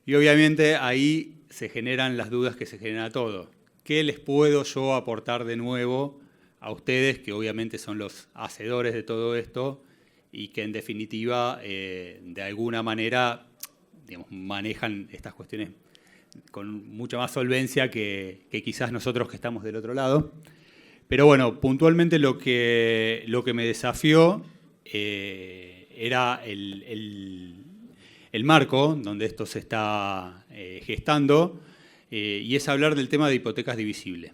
Y obviamente ahí se generan las dudas que se generan a todos. ¿Qué les puedo yo aportar de nuevo a ustedes, que obviamente son los hacedores de todo esto y que en definitiva, de alguna manera, digamos, manejan estas cuestiones con mucha más solvencia que quizás nosotros que estamos del otro lado? Pero bueno, puntualmente lo que me desafió era el marco donde esto se está gestando, y es hablar del tema de hipotecas divisibles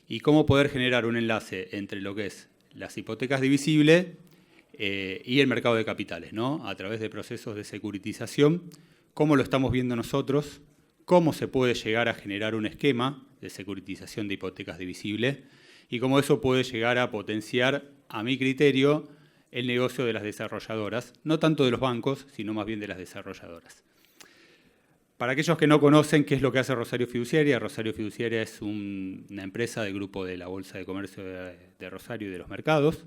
y cómo poder generar un enlace entre lo que es las hipotecas divisibles y el mercado de capitales, ¿no? A través de procesos de securitización, cómo lo estamos viendo nosotros, cómo se puede llegar a generar un esquema de securitización de hipotecas divisibles y cómo eso puede llegar a potenciar, a mi criterio, el negocio de las desarrolladoras, no tanto de los bancos, sino más bien de las desarrolladoras. Para aquellos que no conocen qué es lo que hace Rosario Fiduciaria es una empresa del grupo de la Bolsa de Comercio de Rosario y de los mercados,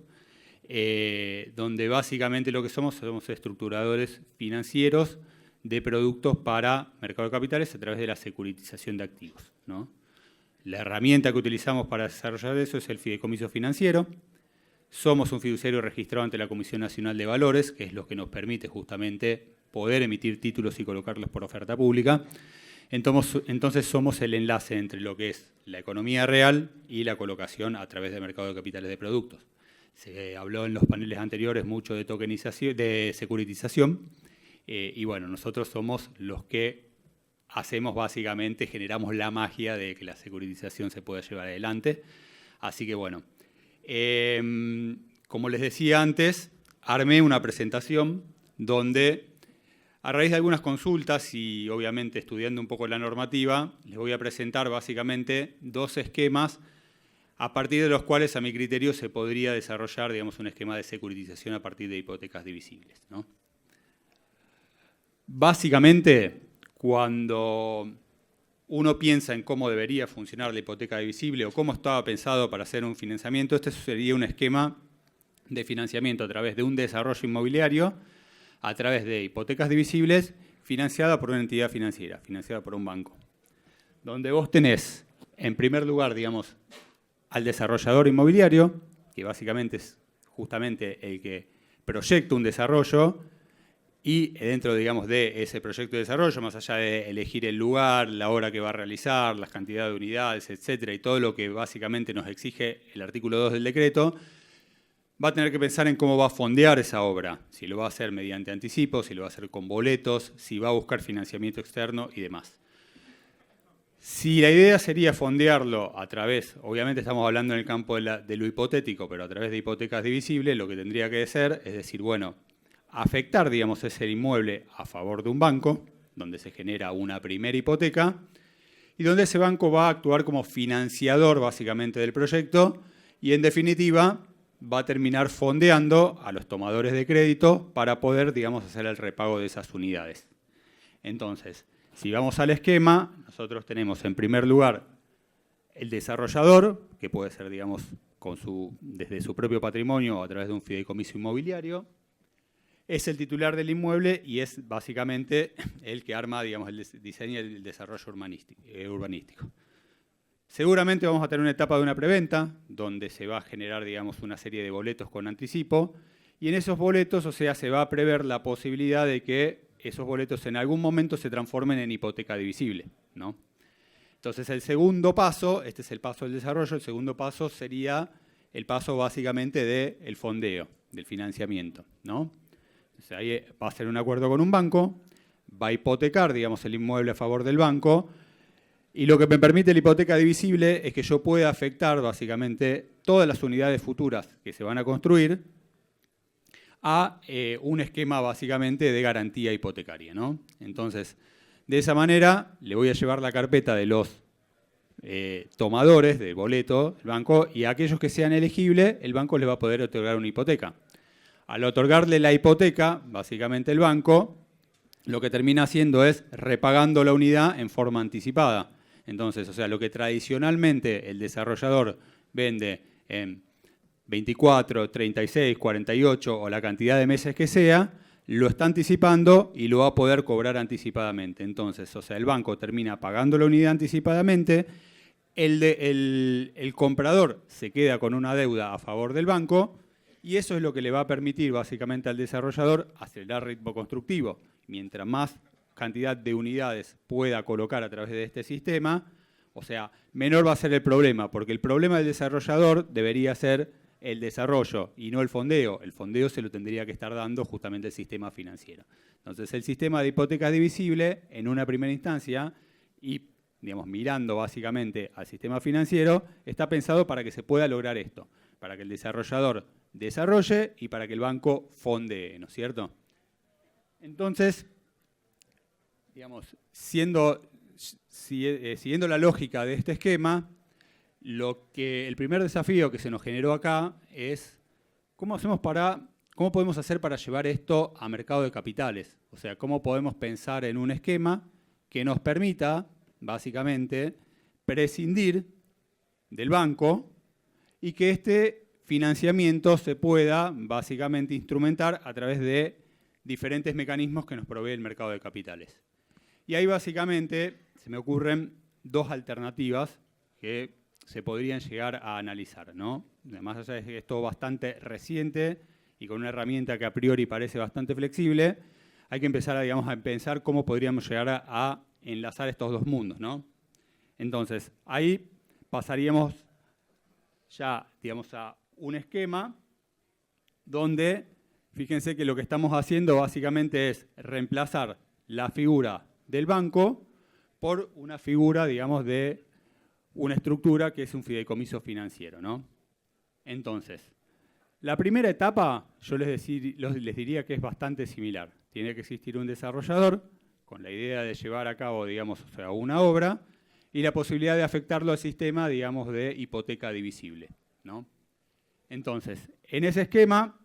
donde básicamente lo que somos estructuradores financieros de productos para mercado de capitales a través de la securitización de activos, ¿no? La herramienta que utilizamos para desarrollar eso es el fideicomiso financiero. Somos un fiduciario registrado ante la Comisión Nacional de Valores, que es lo que nos permite justamente poder emitir títulos y colocarlos por oferta pública. Entonces somos el enlace entre lo que es la economía real y la colocación a través del mercado de capitales de productos. Se habló en los paneles anteriores mucho de tokenización, de securitización, y bueno, nosotros somos los que hacemos básicamente, generamos la magia de que la securitización se pueda llevar adelante. Así que bueno, como les decía antes, armé una presentación donde, a raíz de algunas consultas y obviamente estudiando un poco la normativa, les voy a presentar básicamente dos esquemas a partir de los cuales, a mi criterio, se podría desarrollar, digamos, un esquema de securitización a partir de hipotecas divisibles, ¿no? Básicamente, cuando uno piensa en cómo debería funcionar la hipoteca divisible o cómo estaba pensado para hacer un financiamiento, este sería un esquema de financiamiento a través de un desarrollo inmobiliario, a través de hipotecas divisibles, financiada por una entidad financiera, financiada por un banco. Donde vos tenés, en primer lugar, digamos, al desarrollador inmobiliario, que básicamente es justamente el que proyecta un desarrollo, y dentro, digamos, de ese proyecto de desarrollo, más allá de elegir el lugar, la hora que va a realizar, las cantidades de unidades, etcétera, y todo lo que básicamente nos exige el artículo 2 del decreto, va a tener que pensar en cómo va a fondear esa obra, si lo va a hacer mediante anticipo, si lo va a hacer con boletos, si va a buscar financiamiento externo y demás. Si la idea sería fondearlo a través, obviamente estamos hablando en el campo de lo hipotético, pero a través de hipotecas divisibles, lo que tendría que ser es decir, bueno, afectar, digamos, ese inmueble a favor de un banco, donde se genera una primera hipoteca, y donde ese banco va a actuar como financiador, básicamente, del proyecto, y en definitiva va a terminar fondeando a los tomadores de crédito para poder, digamos, hacer el repago de esas unidades. Entonces, si vamos al esquema, nosotros tenemos en primer lugar el desarrollador, que puede ser, digamos, desde su propio patrimonio o a través de un fideicomiso inmobiliario. Es el titular del inmueble y es básicamente el que arma, digamos, el diseño y el desarrollo urbanístico. Seguramente vamos a tener una etapa de una preventa, donde se va a generar, digamos, una serie de boletos con anticipo, y en esos boletos, o sea, se va a prever la posibilidad de que esos boletos en algún momento se transformen en hipoteca divisible, ¿no? Entonces, el segundo paso, este es el paso del desarrollo, el segundo paso sería el paso básicamente del fondeo, del financiamiento, ¿no? Entonces, ahí va a hacer un acuerdo con un banco, va a hipotecar, digamos, el inmueble a favor del banco, y lo que me permite la hipoteca divisible es que yo pueda afectar básicamente todas las unidades futuras que se van a construir a un esquema básicamente de garantía hipotecaria, ¿no? Entonces, de esa manera le voy a llevar la carpeta de los tomadores de boleto, el banco, y a aquellos que sean elegibles, el banco les va a poder otorgar una hipoteca. Al otorgarle la hipoteca, básicamente el banco, lo que termina haciendo es repagando la unidad en forma anticipada. Entonces, o sea, lo que tradicionalmente el desarrollador vende en 24, 36, 48 o la cantidad de meses que sea, lo está anticipando y lo va a poder cobrar anticipadamente. Entonces, o sea, el banco termina pagando la unidad anticipadamente, el comprador se queda con una deuda a favor del banco y eso es lo que le va a permitir básicamente al desarrollador acelerar el ritmo constructivo. Mientras más cantidad de unidades pueda colocar a través de este sistema, o sea, menor va a ser el problema, porque el problema del desarrollador debería ser el desarrollo y no el fondeo. El fondeo se lo tendría que estar dando justamente el sistema financiero. Entonces, el sistema de hipotecas divisible, en una primera instancia, y digamos, mirando básicamente al sistema financiero, está pensado para que se pueda lograr esto, para que el desarrollador desarrolle y para que el banco fondee, ¿no es cierto? Entonces, digamos, siguiendo la lógica de este esquema, el primer desafío que se nos generó acá es ¿cómo podemos hacer para llevar esto a mercado de capitales? O sea, ¿cómo podemos pensar en un esquema que nos permita, básicamente, prescindir del banco y que este financiamiento se pueda, básicamente, instrumentar a través de diferentes mecanismos que nos provee el mercado de capitales? Y ahí, básicamente, se me ocurren dos alternativas que se podrían llegar a analizar, ¿no? Más allá de que es todo bastante reciente y con una herramienta que a priori parece bastante flexible, hay que empezar a pensar cómo podríamos llegar a enlazar estos dos mundos, ¿no? Entonces, ahí pasaríamos ya, digamos, a un esquema donde, fíjense que lo que estamos haciendo básicamente es reemplazar la figura del banco por una figura, digamos, de una estructura que es un fideicomiso financiero, ¿no? Entonces, la primera etapa yo les diría que es bastante similar. Tiene que existir un desarrollador con la idea de llevar a cabo, digamos, o sea, una obra y la posibilidad de afectarlo al sistema, digamos, de hipoteca divisible, ¿no? Entonces, en ese esquema,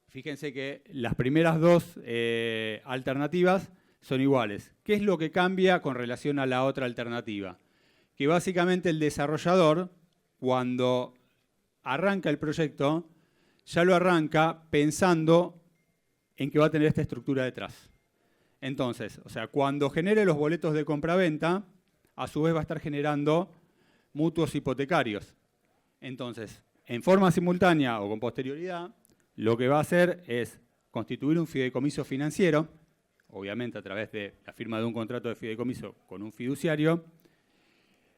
fíjense que las primeras dos alternativas son iguales. ¿Qué es lo que cambia con relación a la otra alternativa? Que básicamente el desarrollador, cuando arranca el proyecto, ya lo arranca pensando en que va a tener esta estructura detrás. Entonces, o sea, cuando genere los boletos de compraventa, a su vez va a estar generando mutuos hipotecarios. Entonces, en forma simultánea o con posterioridad, lo que va a hacer es constituir un fideicomiso financiero, obviamente a través de la firma de un contrato de fideicomiso con un fiduciario,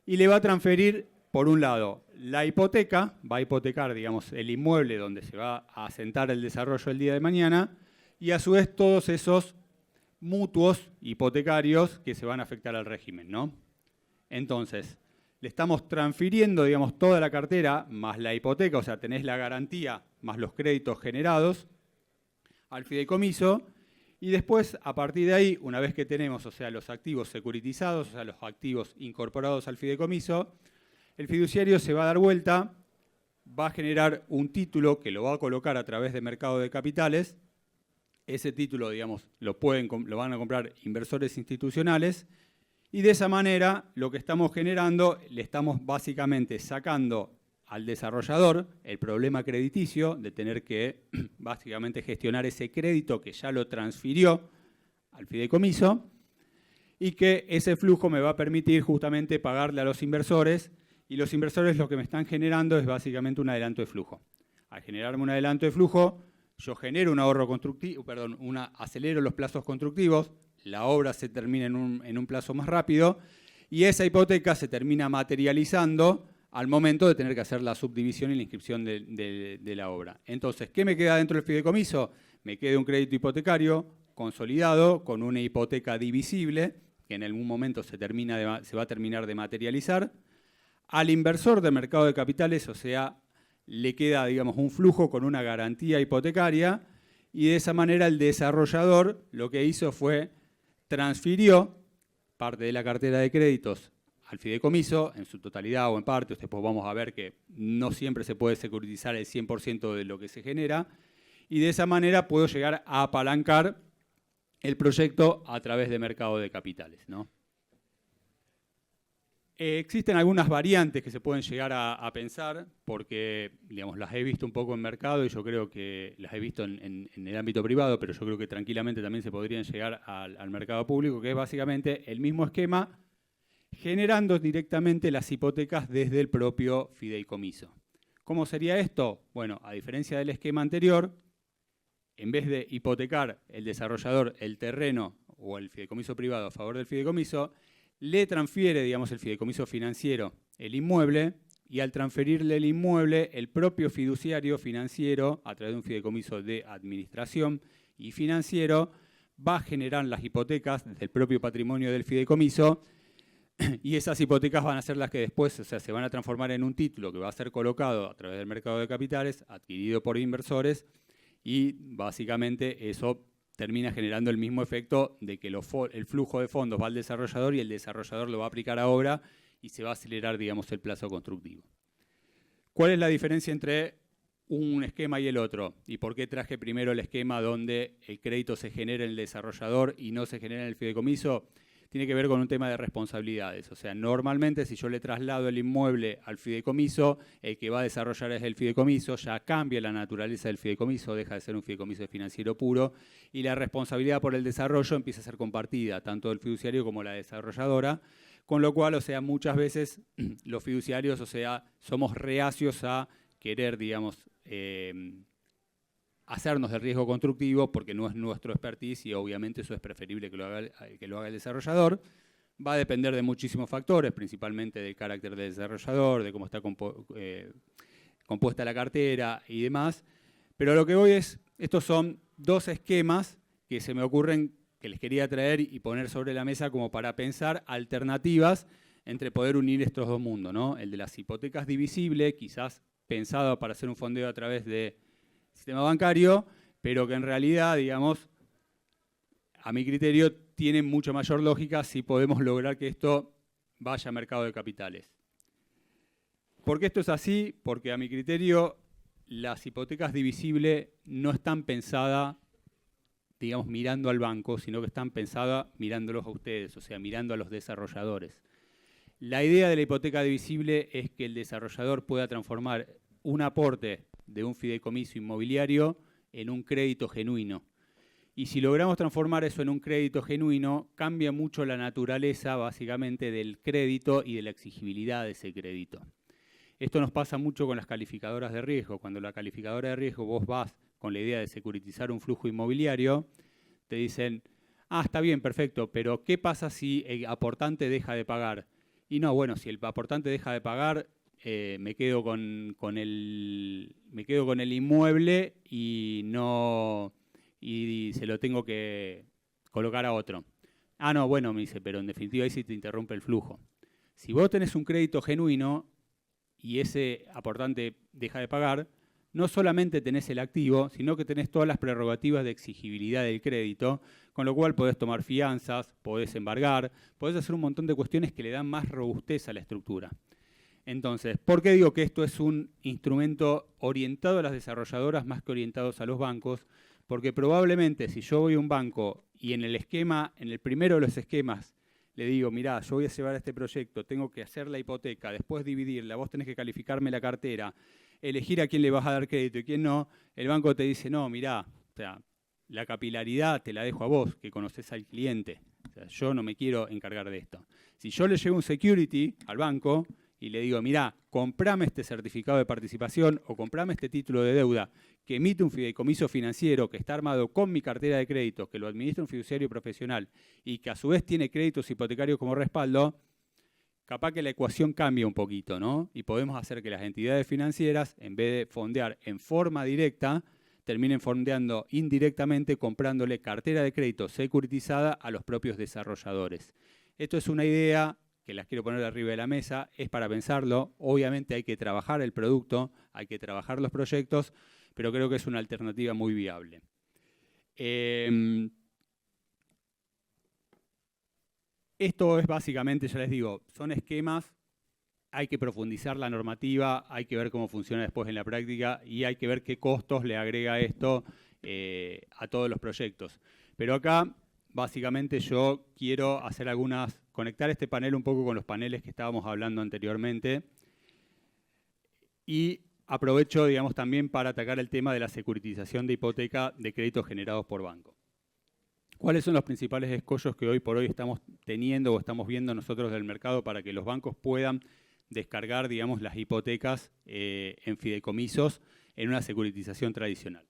y le va a transferir, por un lado, la hipoteca, va a hipotecar, digamos, el inmueble donde se va a asentar el desarrollo el día de mañana, y a su vez todos esos mutuos hipotecarios que se van a afectar al régimen, ¿no? Entonces, le estamos transfiriendo, digamos, toda la cartera más la hipoteca, o sea, tenés la garantía más los créditos generados al fideicomiso, y después, a partir de ahí, una vez que tenemos, o sea, los activos securitizados, o sea, los activos incorporados al fideicomiso, el fiduciario se va a dar vuelta, va a generar un título que lo va a colocar a través de mercado de capitales. Ese título, digamos, lo van a comprar inversores institucionales y de esa manera lo que estamos generando, le estamos básicamente sacando al desarrollador el problema crediticio de tener que básicamente gestionar ese crédito que ya lo transfirió al fideicomiso y que ese flujo me va a permitir justamente pagarle a los inversores y los inversores lo que me están generando es básicamente un adelanto de flujo. Al generarme un adelanto de flujo, yo genero un ahorro constructivo, acelero los plazos constructivos, la obra se termina en un plazo más rápido y esa hipoteca se termina materializando al momento de tener que hacer la subdivisión y la inscripción de la obra. Entonces, ¿qué me queda dentro del fideicomiso? Me queda un crédito hipotecario consolidado con una hipoteca divisible que en algún momento se va a terminar de materializar. Al inversor de mercado de capitales, o sea, le queda, digamos, un flujo con una garantía hipotecaria y de esa manera el desarrollador lo que hizo fue transfirió parte de la cartera de créditos al fideicomiso, en su totalidad o en parte. Después vamos a ver que no siempre se puede securitizar el 100% de lo que se genera y de esa manera puedo llegar a apalancar el proyecto a través de mercado de capitales, ¿no? Existen algunas variantes que se pueden llegar a pensar, porque digamos, las he visto un poco en mercado y yo creo que las he visto en el ámbito privado, pero yo creo que tranquilamente también se podrían llegar al mercado público, que es básicamente el mismo esquema, generando directamente las hipotecas desde el propio fideicomiso. ¿Cómo sería esto? Bueno, a diferencia del esquema anterior, en vez de hipotecar el desarrollador el terreno o el fideicomiso privado a favor del fideicomiso, le transfiere, digamos, el fideicomiso financiero el inmueble, y al transferirle el inmueble, el propio fiduciario financiero, a través de un fideicomiso de administración y financiero, va a generar las hipotecas desde el propio patrimonio del fideicomiso, y esas hipotecas van a ser las que después, o sea, se van a transformar en un título que va a ser colocado a través del mercado de capitales, adquirido por inversores, y básicamente eso termina generando el mismo efecto de que el flujo de fondos va al desarrollador y el desarrollador lo va a aplicar a obra y se va a acelerar, digamos, el plazo constructivo. ¿Cuál es la diferencia entre un esquema y el otro? ¿Y por qué traje primero el esquema donde el crédito se genera en el desarrollador y no se genera en el fideicomiso? Tiene que ver con un tema de responsabilidades. O sea, normalmente si yo le traslado el inmueble al fideicomiso, el que va a desarrollar es el fideicomiso, ya cambia la naturaleza del fideicomiso, deja de ser un fideicomiso financiero puro, y la responsabilidad por el desarrollo empieza a ser compartida, tanto del fiduciario como la desarrolladora, con lo cual, o sea, muchas veces los fiduciarios, o sea, somos reacios a querer, digamos, hacernos del riesgo constructivo porque no es nuestro expertise y obviamente eso es preferible que lo haga el desarrollador. Va a depender de muchísimos factores, principalmente del carácter del desarrollador, de cómo está compuesta la cartera y demás. Pero lo que voy es, estos son dos esquemas que se me ocurren que les quería traer y poner sobre la mesa como para pensar alternativas entre poder unir estos dos mundos, ¿no? El de las hipotecas divisibles, quizás pensado para hacer un fondeo a través de sistema bancario, pero que en realidad, digamos, a mi criterio, tiene mucho mayor lógica si podemos lograr que esto vaya a mercado de capitales. ¿Por qué esto es así? Porque a mi criterio, las hipotecas divisibles no están pensadas, digamos, mirando al banco, sino que están pensadas mirándolos a ustedes, o sea, mirando a los desarrolladores. La idea de la hipoteca divisible es que el desarrollador pueda transformar un aporte de un fideicomiso inmobiliario en un crédito genuino. Y si logramos transformar eso en un crédito genuino, cambia mucho la naturaleza, básicamente, del crédito y de la exigibilidad de ese crédito. Esto nos pasa mucho con las calificadoras de riesgo. Cuando la calificadora de riesgo vos vas con la idea de securitizar un flujo inmobiliario, te dicen, ah, está bien, perfecto, pero ¿qué pasa si el aportante deja de pagar? Y no, bueno, si el aportante deja de pagar, me quedo con el inmueble y se lo tengo que colocar a otro. Ah, no, bueno, me dice, pero en definitiva ahí sí te interrumpe el flujo. Si vos tenés un crédito genuino y ese aportante deja de pagar, no solamente tenés el activo, sino que tenés todas las prerrogativas de exigibilidad del crédito, con lo cual podés tomar fianzas, podés embargar, podés hacer un montón de cuestiones que le dan más robustez a la estructura. Entonces, ¿por qué digo que esto es un instrumento orientado a las desarrolladoras más que orientados a los bancos? Porque probablemente si yo voy a un banco y en el esquema, en el primero de los esquemas, le digo, mirá, yo voy a llevar este proyecto, tengo que hacer la hipoteca, después dividirla, vos tenés que calificarme la cartera, elegir a quién le vas a dar crédito y quién no, el banco te dice, no, mirá, o sea, la capilaridad te la dejo a vos, que conocés al cliente. O sea, yo no me quiero encargar de esto. Si yo le llevo un security al banco y le digo, mirá, comprame este certificado de participación o comprame este título de deuda que emite un fideicomiso financiero que está armado con mi cartera de créditos, que lo administra un fiduciario profesional y que a su vez tiene créditos hipotecarios como respaldo, capaz que la ecuación cambia un poquito, ¿no? Y podemos hacer que las entidades financieras, en vez de fondear en forma directa, terminen fondeando indirectamente comprándole cartera de crédito securitizada a los propios desarrolladores. Esto es una idea que las quiero poner arriba de la mesa, es para pensarlo. Obviamente hay que trabajar el producto, hay que trabajar los proyectos, pero creo que es una alternativa muy viable. Esto es básicamente, ya les digo, son esquemas, hay que profundizar la normativa, hay que ver cómo funciona después en la práctica y hay que ver qué costos le agrega esto a todos los proyectos. Pero acá básicamente yo quiero conectar este panel un poco con los paneles que estábamos hablando anteriormente y aprovecho, digamos, también para atacar el tema de la securitización de hipoteca de créditos generados por banco. ¿Cuáles son los principales escollos que hoy por hoy estamos teniendo o estamos viendo nosotros del mercado para que los bancos puedan descargar, digamos, las hipotecas en fideicomisos en una securitización tradicional?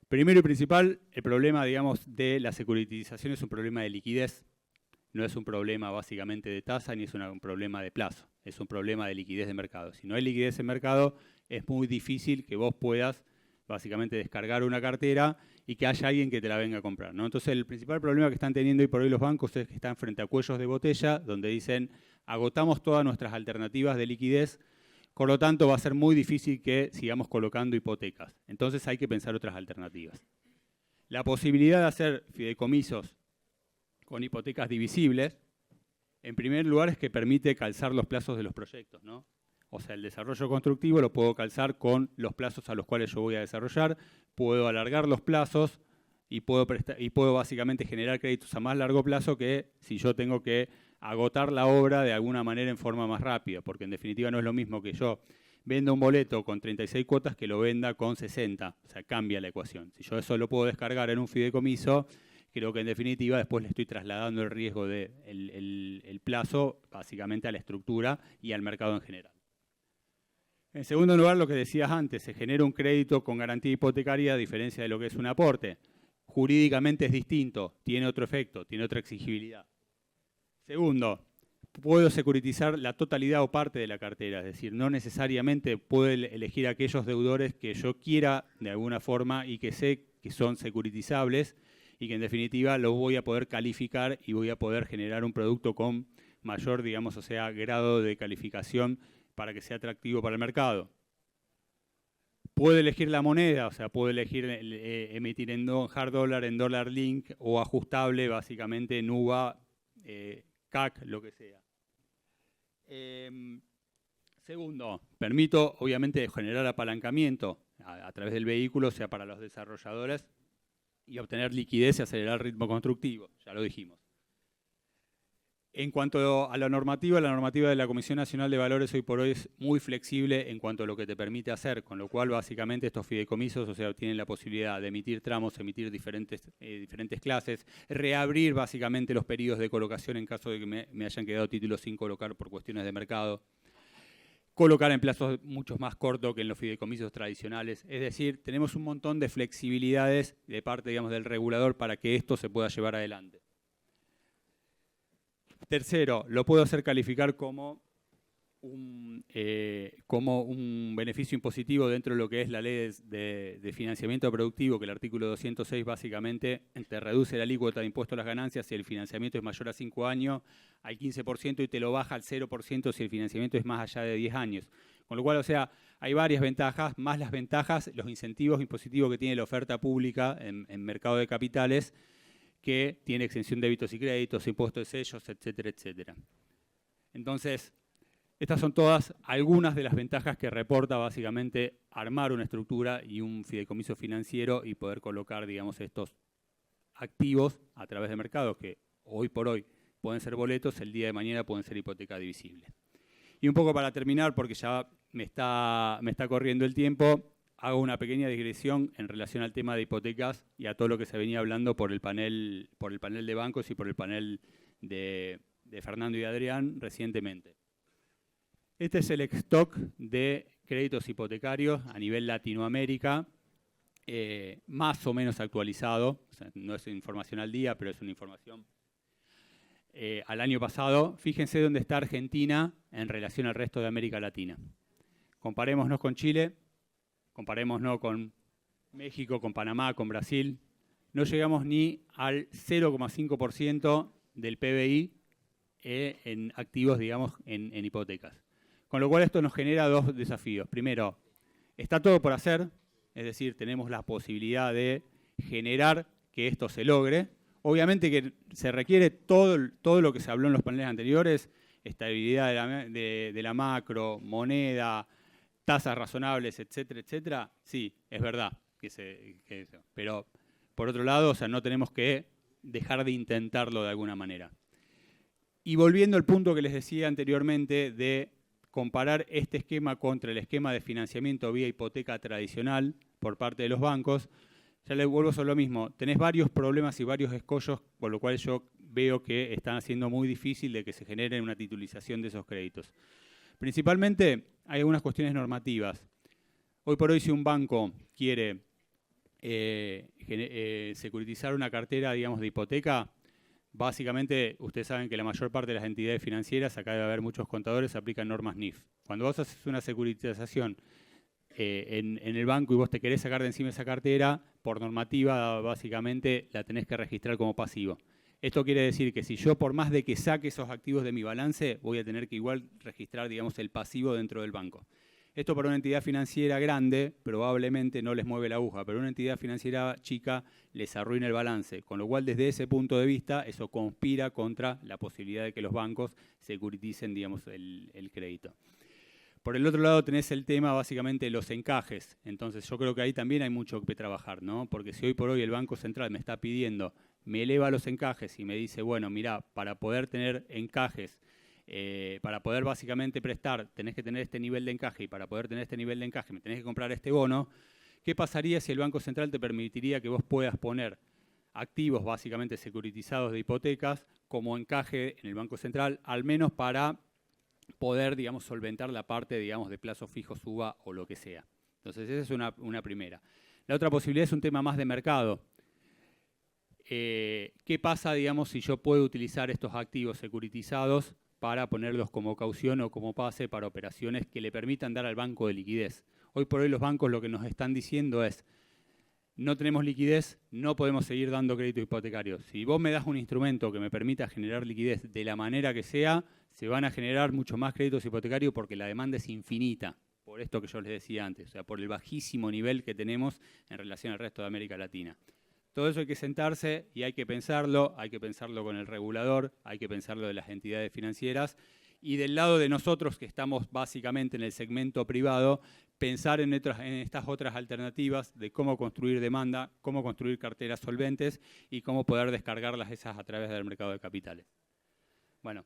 Primero y principal, el problema, digamos, de la securitización es un problema de liquidez. No es un problema básicamente de tasa ni es un problema de plazo. Es un problema de liquidez de mercado. Si no hay liquidez en mercado, es muy difícil que vos puedas básicamente descargar una cartera y que haya alguien que te la venga a comprar, ¿no? Entonces, el principal problema que están teniendo hoy por hoy los bancos es que están frente a cuellos de botella, donde dicen, agotamos todas nuestras alternativas de liquidez, por lo tanto va a ser muy difícil que sigamos colocando hipotecas. Entonces hay que pensar otras alternativas. La posibilidad de hacer fideicomisos con hipotecas divisibles, en primer lugar es que permite calzar los plazos de los proyectos, ¿no? O sea, el desarrollo constructivo lo puedo calzar con los plazos a los cuales yo voy a desarrollar, puedo alargar los plazos y puedo básicamente generar créditos a más largo plazo que si yo tengo que agotar la obra de alguna manera en forma más rápida, porque en definitiva no es lo mismo que yo venda un boleto con 36 cuotas que lo venda con 60, o sea, cambia la ecuación. Si yo eso lo puedo descargar en un fideicomiso, creo que en definitiva después le estoy trasladando el riesgo del plazo básicamente a la estructura y al mercado en general. En segundo lugar, lo que decías antes, se genera un crédito con garantía hipotecaria a diferencia de lo que es un aporte. Jurídicamente es distinto, tiene otro efecto, tiene otra exigibilidad. Segundo, puedo securitizar la totalidad o parte de la cartera, es decir, no necesariamente puedo elegir aquellos deudores que yo quiera de alguna forma y que sé que son securitizables y que en definitiva los voy a poder calificar y voy a poder generar un producto con mayor, digamos, o sea, grado de calificación para que sea atractivo para el mercado. Puedo elegir la moneda, o sea, puedo elegir emitir en hard dollar, en dollar link o ajustable, básicamente en UVA, CAC, lo que sea. Segundo, permito obviamente generar apalancamiento a través del vehículo, o sea, para los desarrolladores y obtener liquidez y acelerar el ritmo constructivo, ya lo dijimos. En cuanto a la normativa de la Comisión Nacional de Valores hoy por hoy es muy flexible en cuanto a lo que te permite hacer, con lo cual básicamente estos fideicomisos, o sea, tienen la posibilidad de emitir tramos, emitir diferentes clases, reabrir básicamente los periodos de colocación en caso de que me hayan quedado títulos sin colocar por cuestiones de mercado, colocar en plazos mucho más cortos que en los fideicomisos tradicionales. Es decir, tenemos un montón de flexibilidades de parte, digamos, del regulador para que esto se pueda llevar adelante. Tercero, lo puedo hacer calificar como un beneficio impositivo dentro de lo que es la ley de financiamiento productivo, que el artículo 206 básicamente te reduce la alícuota de impuesto a las ganancias si el financiamiento es mayor a 5 años al 15% y te lo baja al 0% si el financiamiento es más allá de 10 años. Con lo cual, o sea, hay varias ventajas, más las ventajas, los incentivos impositivos que tiene la oferta pública en mercado de capitales, que tiene exención de débitos y créditos, impuestos de sellos, etcétera, etcétera. Entonces, estas son todas algunas de las ventajas que reporta básicamente armar una estructura y un fideicomiso financiero y poder colocar, digamos, estos activos a través de mercados que hoy por hoy pueden ser boletos, el día de mañana pueden ser hipoteca divisible. Y un poco para terminar, porque ya me está corriendo el tiempo, hago una pequeña digresión en relación al tema de hipotecas y a todo lo que se venía hablando por el panel de bancos y por el panel de Fernando y Adrián recientemente. Este es el stock de créditos hipotecarios a nivel Latinoamérica, más o menos actualizado, o sea, no es información al día, pero es una información al año pasado. Fíjense dónde está Argentina en relación al resto de América Latina. Comparémonos con Chile. Comparémonos con México, con Panamá, con Brasil. No llegamos ni al 0,5% del PBI en activos, digamos, en hipotecas. Con lo cual esto nos genera dos desafíos. Primero, está todo por hacer, es decir, tenemos la posibilidad de generar que esto se logre. Obviamente que se requiere todo lo que se habló en los paneles anteriores, estabilidad de la macro, moneda, tasas razonables, etcétera, etcétera. Sí, es verdad pero por otro lado, o sea, no tenemos que dejar de intentarlo de alguna manera. Y volviendo al punto que les decía anteriormente de comparar este esquema contra el esquema de financiamiento vía hipoteca tradicional por parte de los bancos, ya les vuelvo sobre lo mismo. Tenés varios problemas y varios escollos, por lo cual yo veo que están haciendo muy difícil de que se genere una titulización de esos créditos. Principalmente hay algunas cuestiones normativas. Hoy por hoy, si un banco quiere securitizar una cartera, digamos, de hipoteca, básicamente ustedes saben que la mayor parte de las entidades financieras, acá debe haber muchos contadores, aplican normas NIF. Cuando vos haces una securitización en el banco y vos te querés sacar de encima esa cartera, por normativa básicamente la tenés que registrar como pasivo. Esto quiere decir que si yo, por más de que saque esos activos de mi balance, voy a tener que igual registrar, digamos, el pasivo dentro del banco. Esto para una entidad financiera grande probablemente no les mueve la aguja, pero una entidad financiera chica les arruina el balance, con lo cual desde ese punto de vista eso conspira contra la posibilidad de que los bancos securiticen, digamos, el crédito. Por el otro lado tenés el tema básicamente de los encajes, entonces yo creo que ahí también hay mucho que trabajar, ¿no? Porque si hoy por hoy el Banco Central me está pidiendo, me eleva los encajes y me dice, bueno, mirá, para poder tener encajes, para poder básicamente prestar, tenés que tener este nivel de encaje y para poder tener este nivel de encaje me tenés que comprar este bono, ¿qué pasaría si el Banco Central te permitiría que vos puedas poner activos básicamente securitizados de hipotecas como encaje en el Banco Central, al menos para poder, digamos, solventar la parte, digamos, de plazo fijo, suba o lo que sea? Entonces, esa es una primera. La otra posibilidad es un tema más de mercado. ¿Qué pasa, digamos, si yo puedo utilizar estos activos securitizados para ponerlos como caución o como pase para operaciones que le permitan dar al banco de liquidez? Hoy por hoy los bancos lo que nos están diciendo es, no tenemos liquidez, no podemos seguir dando crédito hipotecario. Si vos me das un instrumento que me permita generar liquidez de la manera que sea, se van a generar mucho más créditos hipotecarios porque la demanda es infinita, por esto que yo les decía antes, o sea, por el bajísimo nivel que tenemos en relación al resto de América Latina. Todo eso hay que sentarse y hay que pensarlo con el regulador, hay que pensarlo de las entidades financieras y del lado de nosotros que estamos básicamente en el segmento privado, pensar en estas otras alternativas de cómo construir demanda, cómo construir carteras solventes y cómo poder descargarlas esas a través del mercado de capitales. Bueno,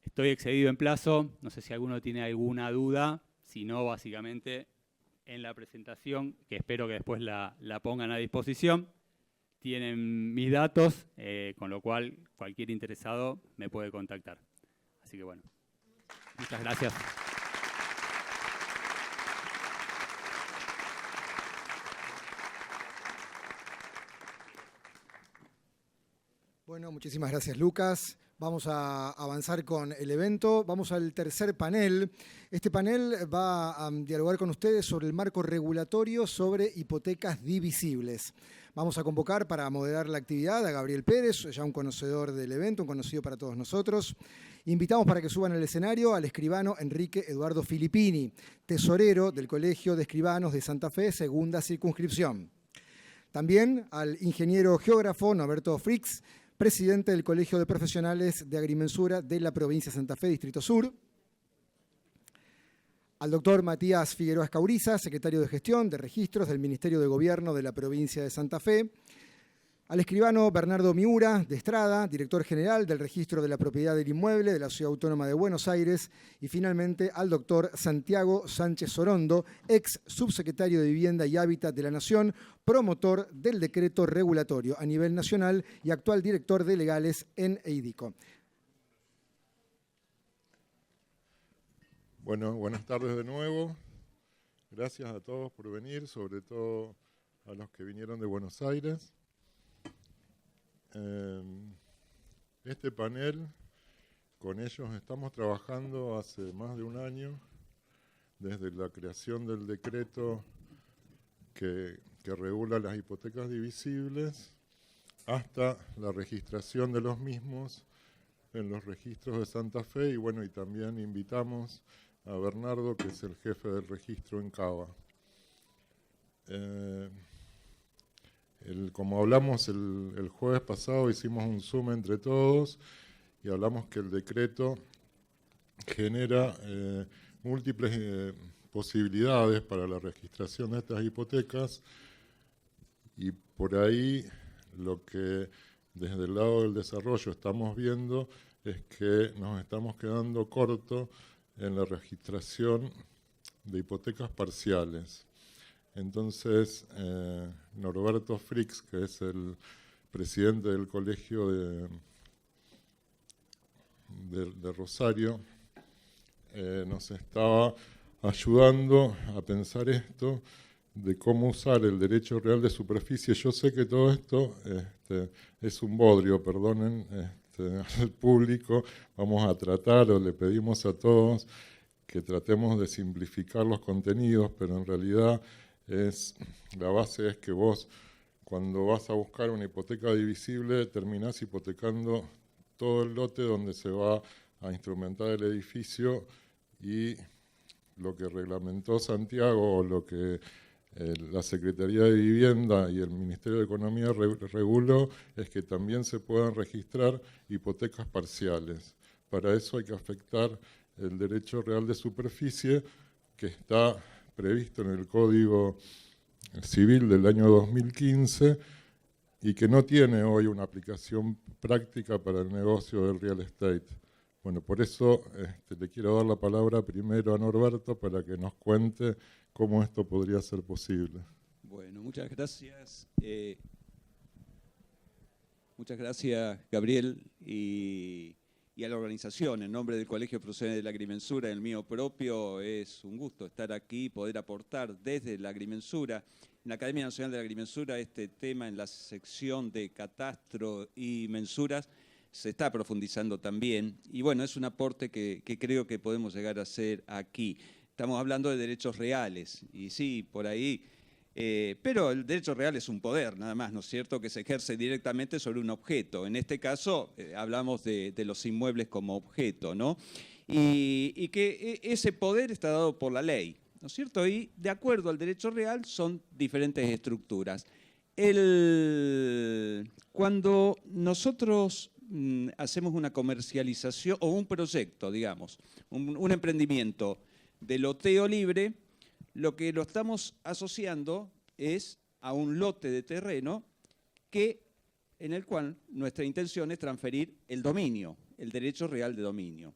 estoy excedido en plazo, no sé si alguno tiene alguna duda, si no, básicamente en la presentación, que espero que después la pongan a disposición, tienen mis datos, con lo cual cualquier interesado me puede contactar. Así que bueno, muchas gracias. Bueno, muchísimas gracias, Lucas. Vamos a avanzar con el evento. Vamos al tercer panel. Este panel va a dialogar con ustedes sobre el marco regulatorio sobre hipotecas divisibles. Vamos a convocar para moderar la actividad a Gabriel Pérez, ya un conocedor del evento, un conocido para todos nosotros. Invitamos para que suban al escenario al escribano Enrique Eduardo Filippini, tesorero del Colegio de Escribanos de Santa Fe, segunda circunscripción. También al ingeniero geógrafo Norberto Fricks, presidente del Colegio de Profesionales de Agrimensura de la provincia de Santa Fe, Distrito Sur. Al doctor Matías Figueroa Escauriza, secretario de Gestión de Registros del Ministerio de Gobierno de la provincia de Santa Fe. Al escribano Bernardo Miura de Estrada, director general del Registro de la Propiedad del Inmueble de la Ciudad Autónoma de Buenos Aires. Y finalmente al doctor Santiago Sánchez Sorondo, ex subsecretario de Vivienda y Hábitat de la Nación, promotor del decreto regulatorio a nivel nacional y actual director de legales en EIDICO. Bueno, buenas tardes de nuevo. Gracias a todos por venir, sobre todo a los que vinieron de Buenos Aires. Este panel, con ellos estamos trabajando hace más de un año, desde la creación del decreto que regula las hipotecas divisibles hasta la registración de los mismos en los registros de Santa Fe y bueno, y también invitamos a Bernardo, que es el jefe del registro en Cava. Como hablamos el jueves pasado, hicimos un Zoom entre todos y hablamos que el decreto genera múltiples posibilidades para la registración de estas hipotecas y por ahí lo que desde el lado del desarrollo estamos viendo es que nos estamos quedando cortos en la registración de hipotecas parciales. Entonces, Norberto Fricks, que es el presidente del colegio de Rosario, nos estaba ayudando a pensar esto de cómo usar el derecho real de superficie. Yo sé que todo esto es un bodrio, perdonen al público. Vamos a tratar, o le pedimos a todos que tratemos de simplificar los contenidos, pero en realidad la base es que vos, cuando vas a buscar una hipoteca divisible, terminás hipotecando todo el lote donde se va a instrumentar el edificio, y lo que reglamentó Santiago, o lo que la Secretaría de Vivienda y el Ministerio de Economía reguló, es que también se puedan registrar hipotecas parciales. Para eso hay que afectar el derecho real de superficie, que está previsto en el Código Civil del año 2015 y que no tiene hoy una aplicación práctica para el negocio del real estate. Bueno, por eso le quiero dar la palabra primero a Norberto para que nos cuente cómo esto podría ser posible. Bueno, muchas gracias. Muchas gracias, Gabriel, y a la organización. En nombre del Colegio Profesional de la Agrimensura, el mío propio, es un gusto estar aquí, poder aportar desde la agrimensura, en la Academia Nacional de la Agrimensura, este tema en la sección de catastro y mensuras se está profundizando también. Y bueno, es un aporte que creo que podemos llegar a hacer aquí. Estamos hablando de derechos reales, y sí, por ahí, pero el derecho real es un poder, nada más, ¿no es cierto?, que se ejerce directamente sobre un objeto. En este caso, hablamos de los inmuebles como objeto, ¿no? Y que ese poder está dado por la ley, ¿no es cierto? Y de acuerdo al derecho real son diferentes estructuras. Cuando nosotros hacemos una comercialización o un proyecto, digamos, un emprendimiento de loteo libre, lo que lo estamos asociando es a un lote de terreno en el cual nuestra intención es transferir el dominio, el derecho real de dominio.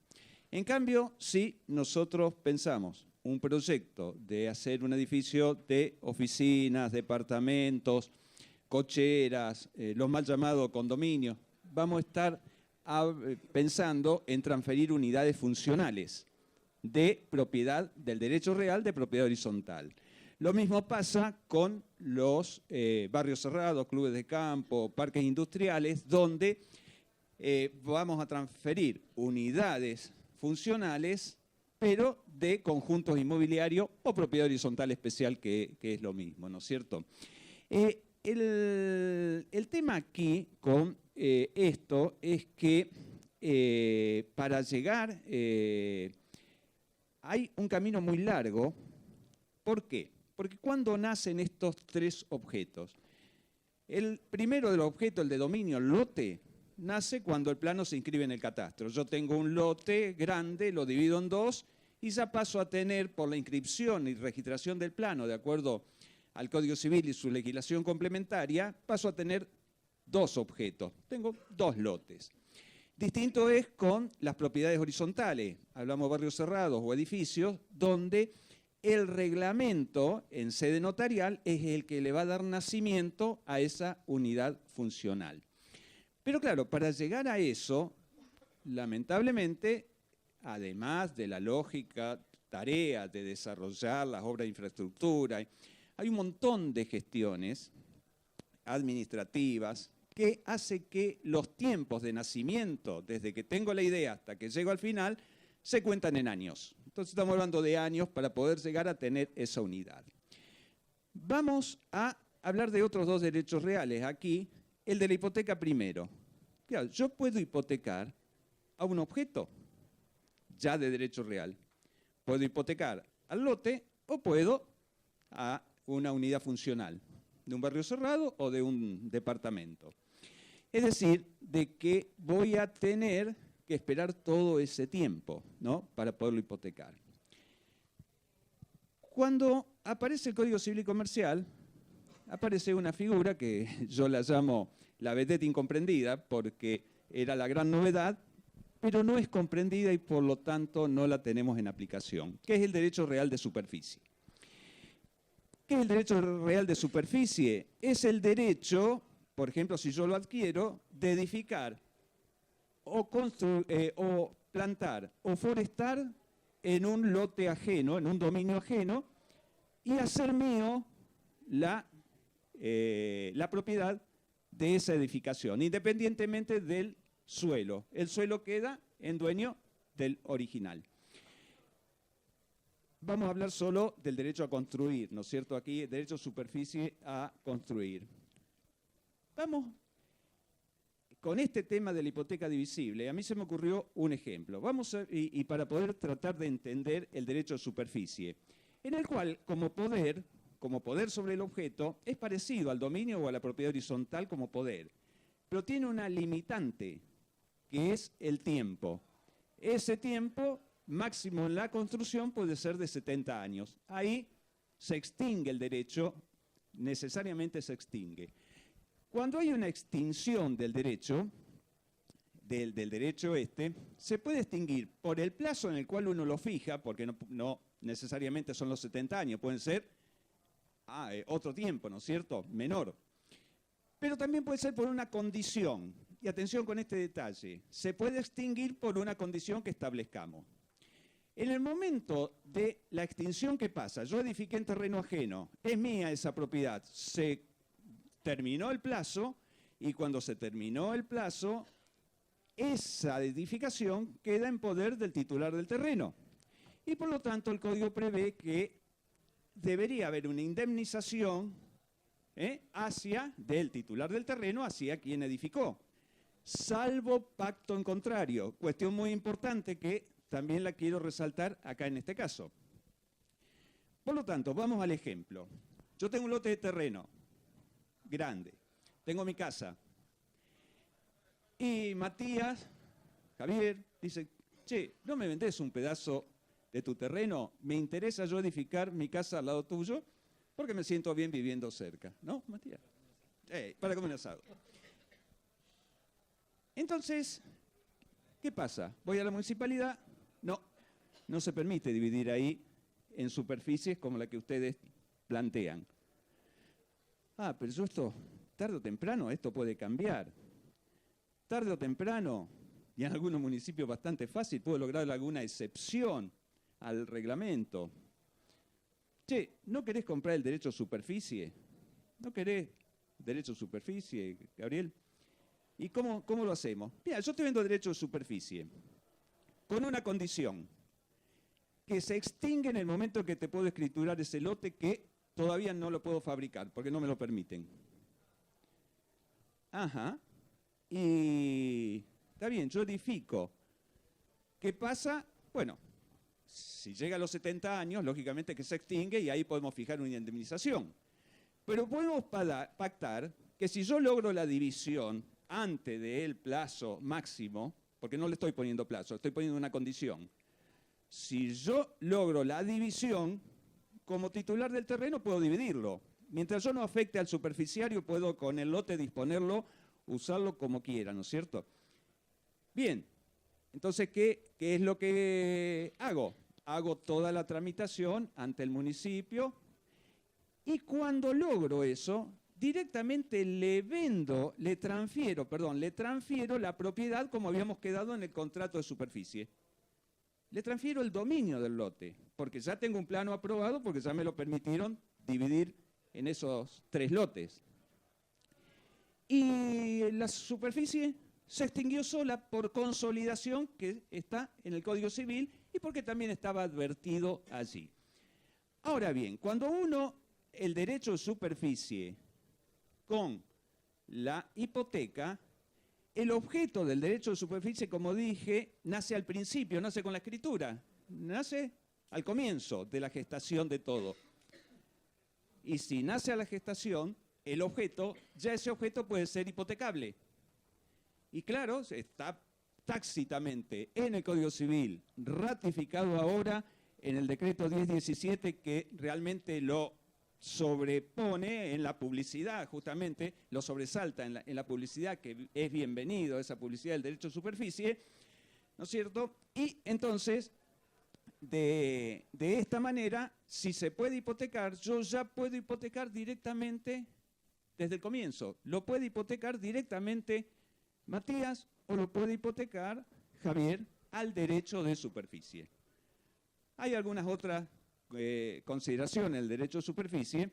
En cambio, si nosotros pensamos un proyecto de hacer un edificio de oficinas, departamentos, cocheras, los mal llamados condominios, vamos a estar pensando en transferir unidades funcionales de propiedad del derecho real de propiedad horizontal. Lo mismo pasa con los barrios cerrados, clubes de campo, parques industriales, donde vamos a transferir unidades funcionales, pero de conjuntos inmobiliarios o propiedad horizontal especial, que es lo mismo, ¿no es cierto? El tema aquí con esto es que para llegar hay un camino muy largo. ¿Por qué? Porque cuando nacen estos tres objetos, el primero de los objetos, el de dominio, el lote, nace cuando el plano se inscribe en el catastro. Yo tengo un lote grande, lo divido en dos y ya paso a tener, por la inscripción y registración del plano, de acuerdo al Código Civil y su legislación complementaria, paso a tener dos objetos. Tengo dos lotes. Distinto es con las propiedades horizontales. Hablamos de barrios cerrados o edificios donde el reglamento en sede notarial es el que le va a dar nacimiento a esa unidad funcional. Pero claro, para llegar a eso, lamentablemente, además de la lógica tarea de desarrollar las obras de infraestructura, hay un montón de gestiones administrativas que hace que los tiempos de nacimiento, desde que tengo la idea hasta que llego al final, se cuentan en años. Entonces estamos hablando de años para poder llegar a tener esa unidad. Vamos a hablar de otros dos derechos reales aquí, el de la hipoteca primero. Claro, yo puedo hipotecar a un objeto ya de derecho real. Puedo hipotecar al lote o puedo a una unidad funcional de un barrio cerrado o de un departamento. Es decir, de que voy a tener que esperar todo ese tiempo, ¿no?, para poderlo hipotecar. Cuando aparece el Código Civil y Comercial, aparece una figura que yo la llamo la vedette incomprendida, porque era la gran novedad, pero no es comprendida y por lo tanto no la tenemos en aplicación, que es el derecho real de superficie. ¿Qué es el derecho real de superficie? Es el derecho, por ejemplo, si yo lo adquiero, de edificar o plantar o forestar en un lote ajeno, en un dominio ajeno, y hacer mío la propiedad de esa edificación, independientemente del suelo. El suelo queda en dueño del original. Vamos a hablar solo del derecho a construir, ¿no es cierto? Aquí, derecho de superficie a construir. Vamos, con este tema de la hipoteca divisible, a mí se me ocurrió un ejemplo. Vamos y para poder tratar de entender el derecho de superficie, en el cual, como poder sobre el objeto, es parecido al dominio o a la propiedad horizontal como poder, pero tiene una limitante, que es el tiempo. Ese tiempo máximo en la construcción puede ser de 70 años. Ahí se extingue el derecho, necesariamente se extingue. Cuando hay una extinción del derecho, del derecho se puede extinguir por el plazo en el cual uno lo fija, porque no necesariamente son los 70 años, pueden ser otro tiempo, ¿no es cierto?, menor. Pero también puede ser por una condición. Y atención con este detalle, se puede extinguir por una condición que establezcamos. En el momento de la extinción, ¿qué pasa? Yo edifiqué en terreno ajeno, es mía esa propiedad, se terminó el plazo y cuando se terminó el plazo, esa edificación queda en poder del titular del terreno. Y por lo tanto el Código prevé que debería haber una indemnización del titular del terreno hacia quien edificó, salvo pacto en contrario. Cuestión muy importante que también la quiero resaltar acá en este caso. Por lo tanto, vamos al ejemplo. Yo tengo un lote de terreno grande, tengo mi casa, y Matías, Javier, dice, che, ¿no me vendés un pedazo de tu terreno? Me interesa yo edificar mi casa al lado tuyo, porque me siento bien viviendo cerca, ¿no, Matías? Para comer asado. Entonces, ¿qué pasa? Voy a la municipalidad, no se permite dividir ahí en superficies como la que ustedes plantean. Pero esto, tarde o temprano, esto puede cambiar. Tarde o temprano, y en algunos municipios bastante fácil, puedo lograr alguna excepción al reglamento. Che, ¿no querés comprar el derecho a superficie? ¿No querés derecho a superficie, Gabriel? ¿Y cómo lo hacemos? Mira, yo te vendo derecho a superficie con una condición, que se extingue en el momento que te puedo escriturar ese lote que todavía no lo puedo fabricar, porque no me lo permiten. Y está bien, yo edifico. ¿Qué pasa? Bueno, si llega a los 70 años, lógicamente que se extingue y ahí podemos fijar una indemnización. Pero podemos pactar que si yo logro la división antes del plazo máximo, porque no le estoy poniendo plazo, estoy poniendo una condición. Si yo logro la división, como titular del terreno puedo dividirlo. Mientras yo no afecte al superficiario, puedo con el lote disponerlo, usarlo como quiera, ¿no es cierto? Bien, entonces, ¿qué es lo que hago? Hago toda la tramitación ante el municipio y cuando logro eso, directamente le transfiero la propiedad como habíamos quedado en el contrato de superficie. Le transfiero el dominio del lote, porque ya tengo un plano aprobado, porque ya me lo permitieron dividir en esos 3 lotes. Y la superficie se extinguió sola por consolidación, que está en el Código Civil, y porque también estaba advertido allí. Ahora bien, cuando el derecho de superficie con la hipoteca, el objeto del derecho de superficie, como dije, nace al principio, nace con la escritura, nace al comienzo de la gestación de todo. Y si nace a la gestación, el objeto, ya ese objeto puede ser hipotecable. Y claro, está tácitamente en el Código Civil, ratificado ahora en el decreto 1017, que realmente lo sobrepone en la publicidad, justamente, lo sobresalta en la publicidad, que es bienvenido, esa publicidad del derecho de superficie, ¿no es cierto? Y entonces, de esta manera, si se puede hipotecar, yo ya puedo hipotecar directamente desde el comienzo. Lo puede hipotecar directamente Matías o lo puede hipotecar Javier al derecho de superficie. Hay algunas otras consideraciones del derecho de superficie,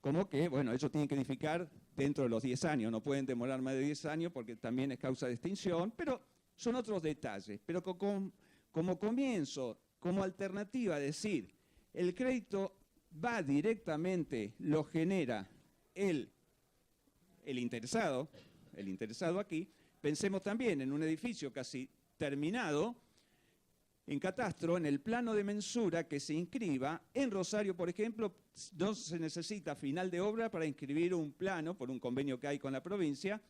como que, bueno, ellos tienen que edificar dentro de los 10 años, no pueden demorar más de 10 años porque también es causa de extinción, pero son otros detalles. Pero como comienzo, como alternativa, decir, el crédito va directamente, lo genera el interesado aquí. Pensemos también en un edificio casi terminado, en catastro, en el plano de mensura que se inscriba. En Rosario, por ejemplo, no se necesita final de obra para inscribir un plano, por un convenio que hay con la provincia,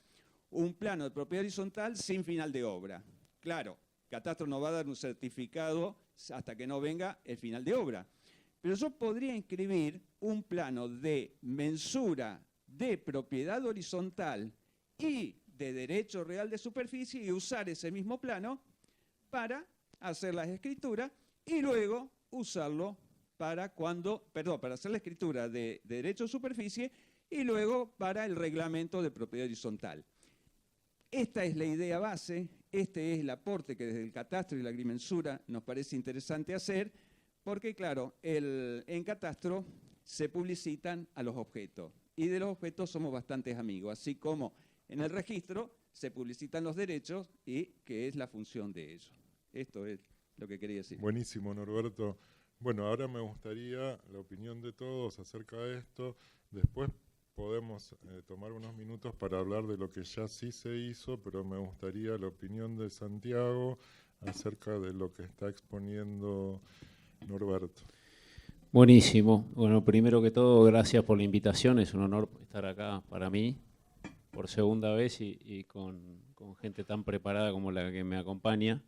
un plano de propiedad horizontal sin final de obra. Claro, catastro no va a dar un certificado hasta que no venga el final de obra. Pero yo podría inscribir un plano de mensura de propiedad horizontal y de derecho real de superficie y usar ese mismo plano para hacer las escrituras y luego usarlo para hacer la escritura de derecho de superficie y luego para el reglamento de propiedad horizontal. Esta es la idea base, este es el aporte que desde el catastro y la agrimensura nos parece interesante hacer, porque claro, en catastro se publicitan a los objetos y de los objetos somos bastantes amigos, así como en el registro se publicitan los derechos y que es la función de ellos. Esto es lo que quería decir. Buenísimo, Norberto. Bueno, ahora me gustaría la opinión de todos acerca de esto. Después podemos tomar unos minutos para hablar de lo que ya sí se hizo, pero me gustaría la opinión de Santiago acerca de lo que está exponiendo Norberto. Buenísimo. Bueno, primero que todo, gracias por la invitación. Es un honor estar acá para mí por segunda vez y con gente tan preparada como la que me acompaña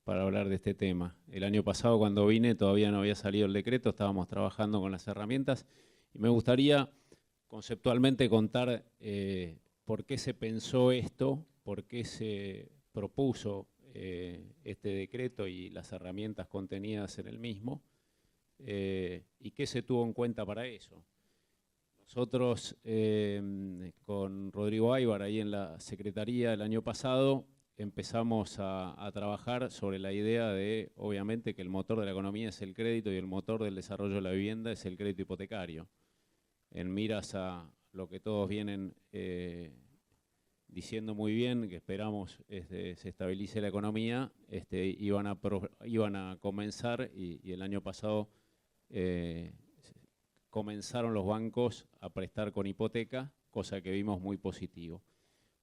para hablar de este tema. El año pasado cuando vine todavía no había salido el decreto, estábamos trabajando con las herramientas y me gustaría conceptualmente contar por qué se pensó esto, por qué se propuso este decreto y las herramientas contenidas en el mismo y qué se tuvo en cuenta para eso. Nosotros con Rodrigo Aybar ahí en la Secretaría el año pasado empezamos a trabajar sobre la idea de, obviamente, que el motor de la economía es el crédito y el motor del desarrollo de la vivienda es el crédito hipotecario. En miras a lo que todos vienen diciendo muy bien, que esperamos se estabilice la economía, iban a comenzar, y el año pasado comenzaron los bancos a prestar con hipoteca, cosa que vimos muy positivo.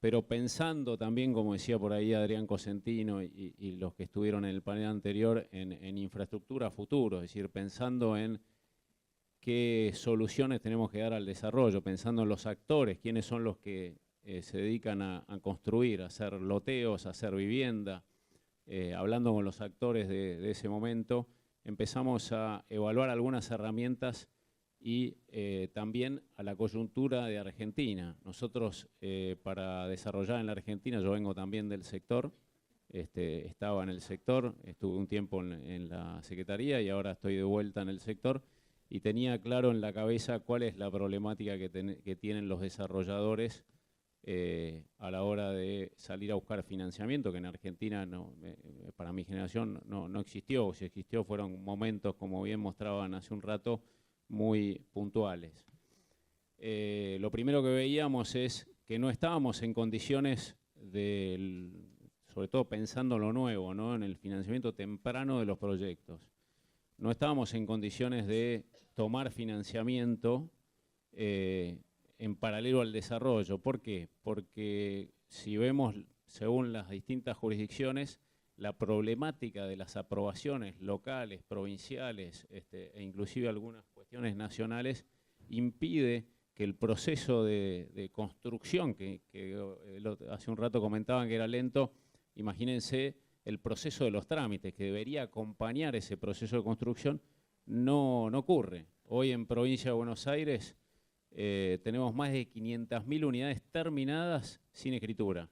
Pero pensando también, como decía por ahí Adrián Cosentino y los que estuvieron en el panel anterior, en infraestructura futuro, es decir, pensando en qué soluciones tenemos que dar al desarrollo, pensando en los actores, quiénes son los que se dedican a construir, a hacer loteos, a hacer vivienda, hablando con los actores de ese momento, empezamos a evaluar algunas herramientas y también a la coyuntura de Argentina. Nosotros, para desarrollar en la Argentina, yo vengo también del sector, estaba en el sector, estuve un tiempo en la Secretaría y ahora estoy de vuelta en el sector, y tenía claro en la cabeza cuál es la problemática que tienen los desarrolladores a la hora de salir a buscar financiamiento, que en Argentina para mi generación no existió. Si existió fueron momentos, como bien mostraban hace un rato, muy puntuales. Lo primero que veíamos es que no estábamos en condiciones sobre todo pensando en lo nuevo, ¿no? En el financiamiento temprano de los proyectos. No estábamos en condiciones de tomar financiamiento en paralelo al desarrollo. ¿Por qué? Porque si vemos, según las distintas jurisdicciones, la problemática de las aprobaciones locales, provinciales e inclusive algunas cuestiones nacionales impide que el proceso de construcción, que hace un rato comentaban que era lento, imagínense el proceso de los trámites que debería acompañar ese proceso de construcción, no ocurre. Hoy en Provincia de Buenos Aires tenemos más de 500.000 unidades terminadas sin escritura.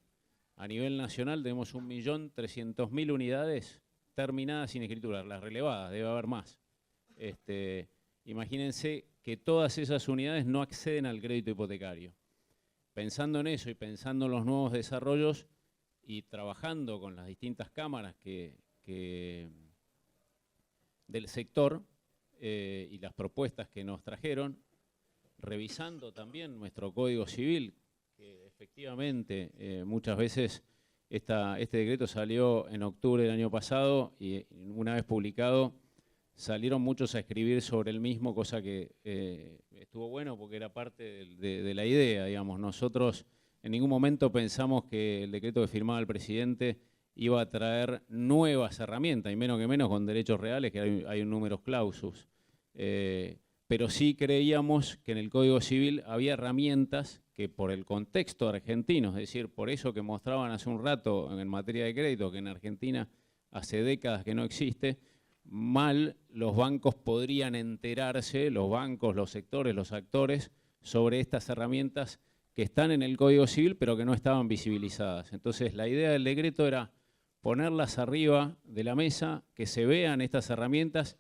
A nivel nacional tenemos 1.300.000 unidades terminadas sin escritura, las relevadas, debe haber más. Imagínense que todas esas unidades no acceden al crédito hipotecario. Pensando en eso y pensando en los nuevos desarrollos y trabajando con las distintas cámaras del sector y las propuestas que nos trajeron, revisando también nuestro Código Civil, que efectivamente muchas veces este decreto salió en octubre del año pasado y una vez publicado salieron muchos a escribir sobre el mismo, cosa que estuvo bueno porque era parte de la idea, digamos. Nosotros en ningún momento pensamos que el decreto que firmaba el presidente iba a traer nuevas herramientas, y menos que menos con derechos reales, que hay un numerus clausus. Pero sí creíamos que en el Código Civil había herramientas que por el contexto argentino, es decir, por eso que mostraban hace un rato en materia de crédito, que en Argentina hace décadas que no existe, mal los bancos podrían enterarse, los bancos, los sectores, los actores, sobre estas herramientas que están en el Código Civil pero que no estaban visibilizadas. Entonces la idea del decreto era ponerlas arriba de la mesa, que se vean estas herramientas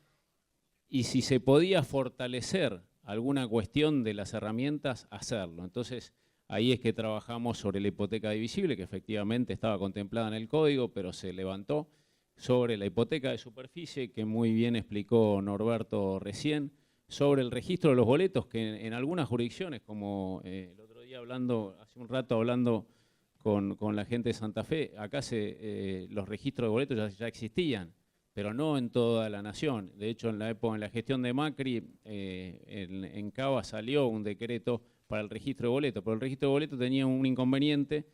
y si se podía fortalecer alguna cuestión de las herramientas, hacerlo. Entonces ahí es que trabajamos sobre la hipoteca divisible, que efectivamente estaba contemplada en el Código, pero se levantó, sobre la hipoteca de superficie, que muy bien explicó Norberto recién, sobre el registro de los boletos, que en algunas jurisdicciones, como el otro día hace un rato hablando con la gente de Santa Fe, acá los registros de boletos ya existían, pero no en toda la nación. De hecho, en la gestión de Macri, en Cava salió un decreto para el registro de boletos, pero el registro de boletos tenía un inconveniente,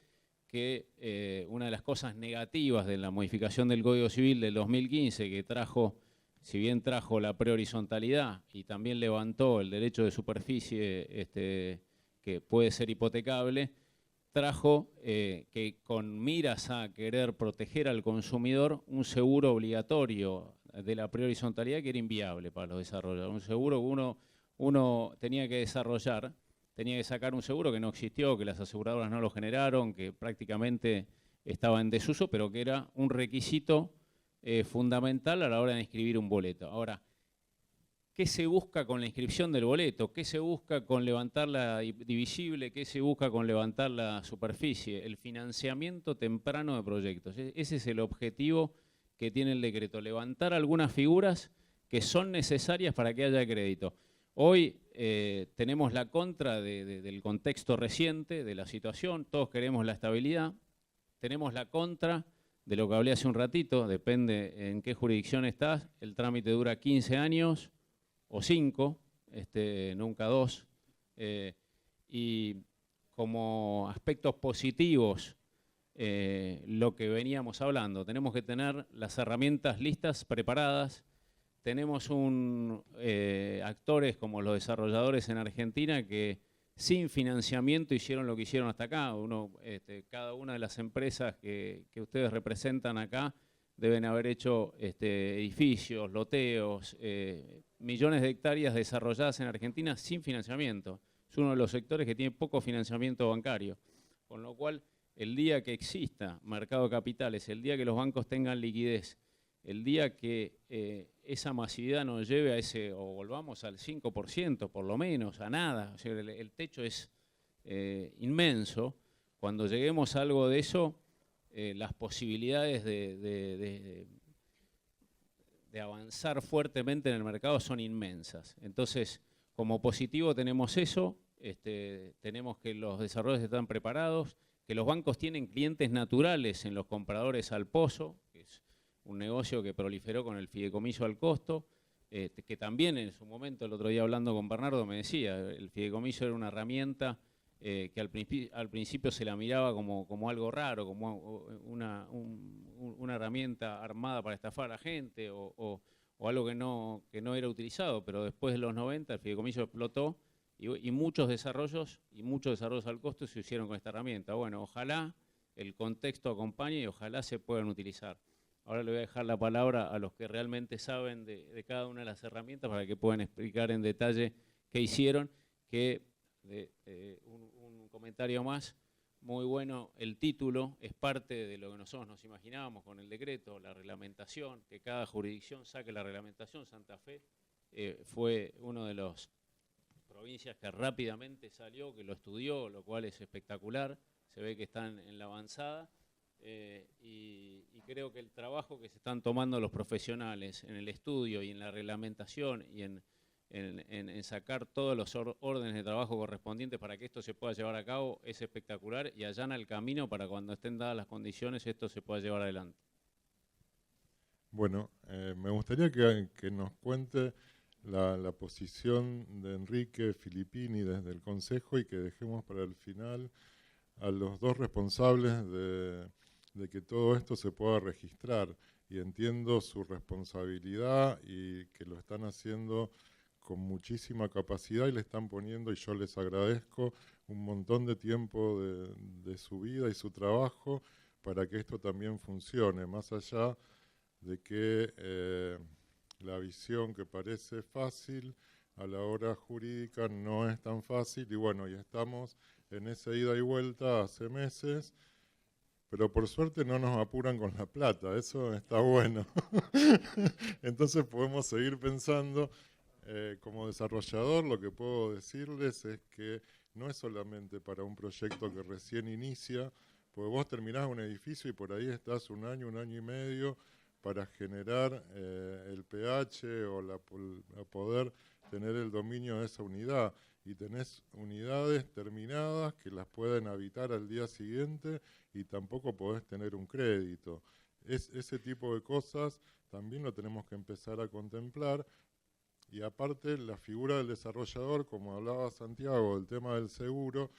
que una de las cosas negativas de la modificación del Código Civil del 2015, que trajo, si bien trajo la prehorizontalidad y también levantó el derecho de superficie que puede ser hipotecable, trajo que con miras a querer proteger al consumidor un seguro obligatorio de la prehorizontalidad que era inviable para los desarrolladores. Un seguro que uno tenía que desarrollar, tenía que sacar un seguro que no existió, que las aseguradoras no lo generaron, que prácticamente estaba en desuso, pero que era un requisito fundamental a la hora de inscribir un boleto. Ahora, ¿qué se busca con la inscripción del boleto? ¿Qué se busca con levantar la divisible? ¿Qué se busca con levantar la superficie? El financiamiento temprano de proyectos. Ese es el objetivo que tiene el decreto, levantar algunas figuras que son necesarias para que haya crédito. Hoy tenemos la contra del contexto reciente, de la situación, todos queremos la estabilidad, tenemos la contra de lo que hablé hace un ratito, depende en qué jurisdicción estás, el trámite dura 15 años o 5, nunca 2, y como aspectos positivos, lo que veníamos hablando, tenemos que tener las herramientas listas, preparadas. Tenemos actores como los desarrolladores en Argentina que sin financiamiento hicieron lo que hicieron hasta acá. Cada una de las empresas que ustedes representan acá deben haber hecho edificios, loteos, millones de hectáreas desarrolladas en Argentina sin financiamiento. Es uno de los sectores que tiene poco financiamiento bancario. Con lo cual, el día que exista mercado de capitales, el día que los bancos tengan liquidez, el día que esa masividad nos lleve a o volvamos al 5%, por lo menos, a nada, o sea, el techo es inmenso, cuando lleguemos a algo de eso, las posibilidades de avanzar fuertemente en el mercado son inmensas. Entonces, como positivo tenemos eso, tenemos que los desarrolladores están preparados, que los bancos tienen clientes naturales en los compradores al pozo, que es un negocio que proliferó con el fideicomiso al costo, que también en su momento, el otro día hablando con Bernardo, me decía, el fideicomiso era una herramienta que al principio se la miraba como algo raro, como una herramienta armada para estafar a la gente o algo que no era utilizado, pero después de los 90 el fideicomiso explotó y muchos desarrollos al costo se hicieron con esta herramienta. Bueno, ojalá el contexto acompañe y ojalá se puedan utilizar. Ahora le voy a dejar la palabra a los que realmente saben de cada una de las herramientas para que puedan explicar en detalle qué hicieron, que un comentario más. Muy bueno el título, es parte de lo que nosotros nos imaginábamos con el decreto, la reglamentación, que cada jurisdicción saque la reglamentación. Santa Fe fue una de las provincias que rápidamente salió, que lo estudió, lo cual es espectacular, se ve que están en la avanzada. Y creo que el trabajo que se están tomando los profesionales en el estudio y en la reglamentación y en sacar todos los órdenes de trabajo correspondientes para que esto se pueda llevar a cabo es espectacular y allana el camino para cuando estén dadas las condiciones esto se pueda llevar adelante. Bueno, me gustaría que nos cuente la posición de Enrique Filippini desde el Consejo y que dejemos para el final a los dos responsables de que todo esto se pueda registrar. Y entiendo su responsabilidad y que lo están haciendo con muchísima capacidad y le están poniendo, y yo les agradezco, un montón de tiempo de su vida y su trabajo para que esto también funcione, más allá de que la visión que parece fácil a la hora jurídica no es tan fácil, y bueno, y estamos en esa ida y vuelta hace meses, pero por suerte no nos apuran con la plata, eso está bueno. Entonces podemos seguir pensando. Como desarrollador, lo que puedo decirles es que no es solamente para un proyecto que recién inicia, porque vos terminás un edificio y por ahí estás un año y medio para generar el pH o a poder tener el dominio de esa unidad. Y tenés unidades terminadas que las pueden habitar al día siguiente y tampoco podés tener un crédito. Ese tipo de cosas también lo tenemos que empezar a contemplar. Y aparte, la figura del desarrollador, como hablaba Santiago, del tema del seguro,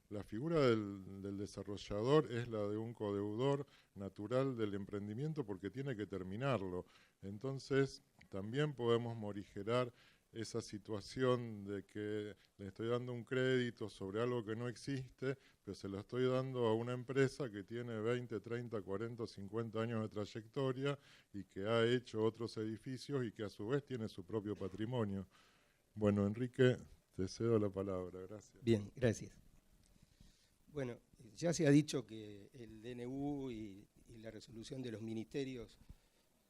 la figura del desarrollador es la de un codeudor natural del emprendimiento porque tiene que terminarlo. Entonces, también podemos morigerar esa situación de que le estoy dando un crédito sobre algo que no existe, pero se lo estoy dando a una empresa que tiene 20, 30, 40, 50 años de trayectoria y que ha hecho otros edificios y que a su vez tiene su propio patrimonio. Bueno, Enrique, te cedo la palabra. Gracias. Bien, gracias. Bueno, ya se ha dicho que el DNU y la resolución de los ministerios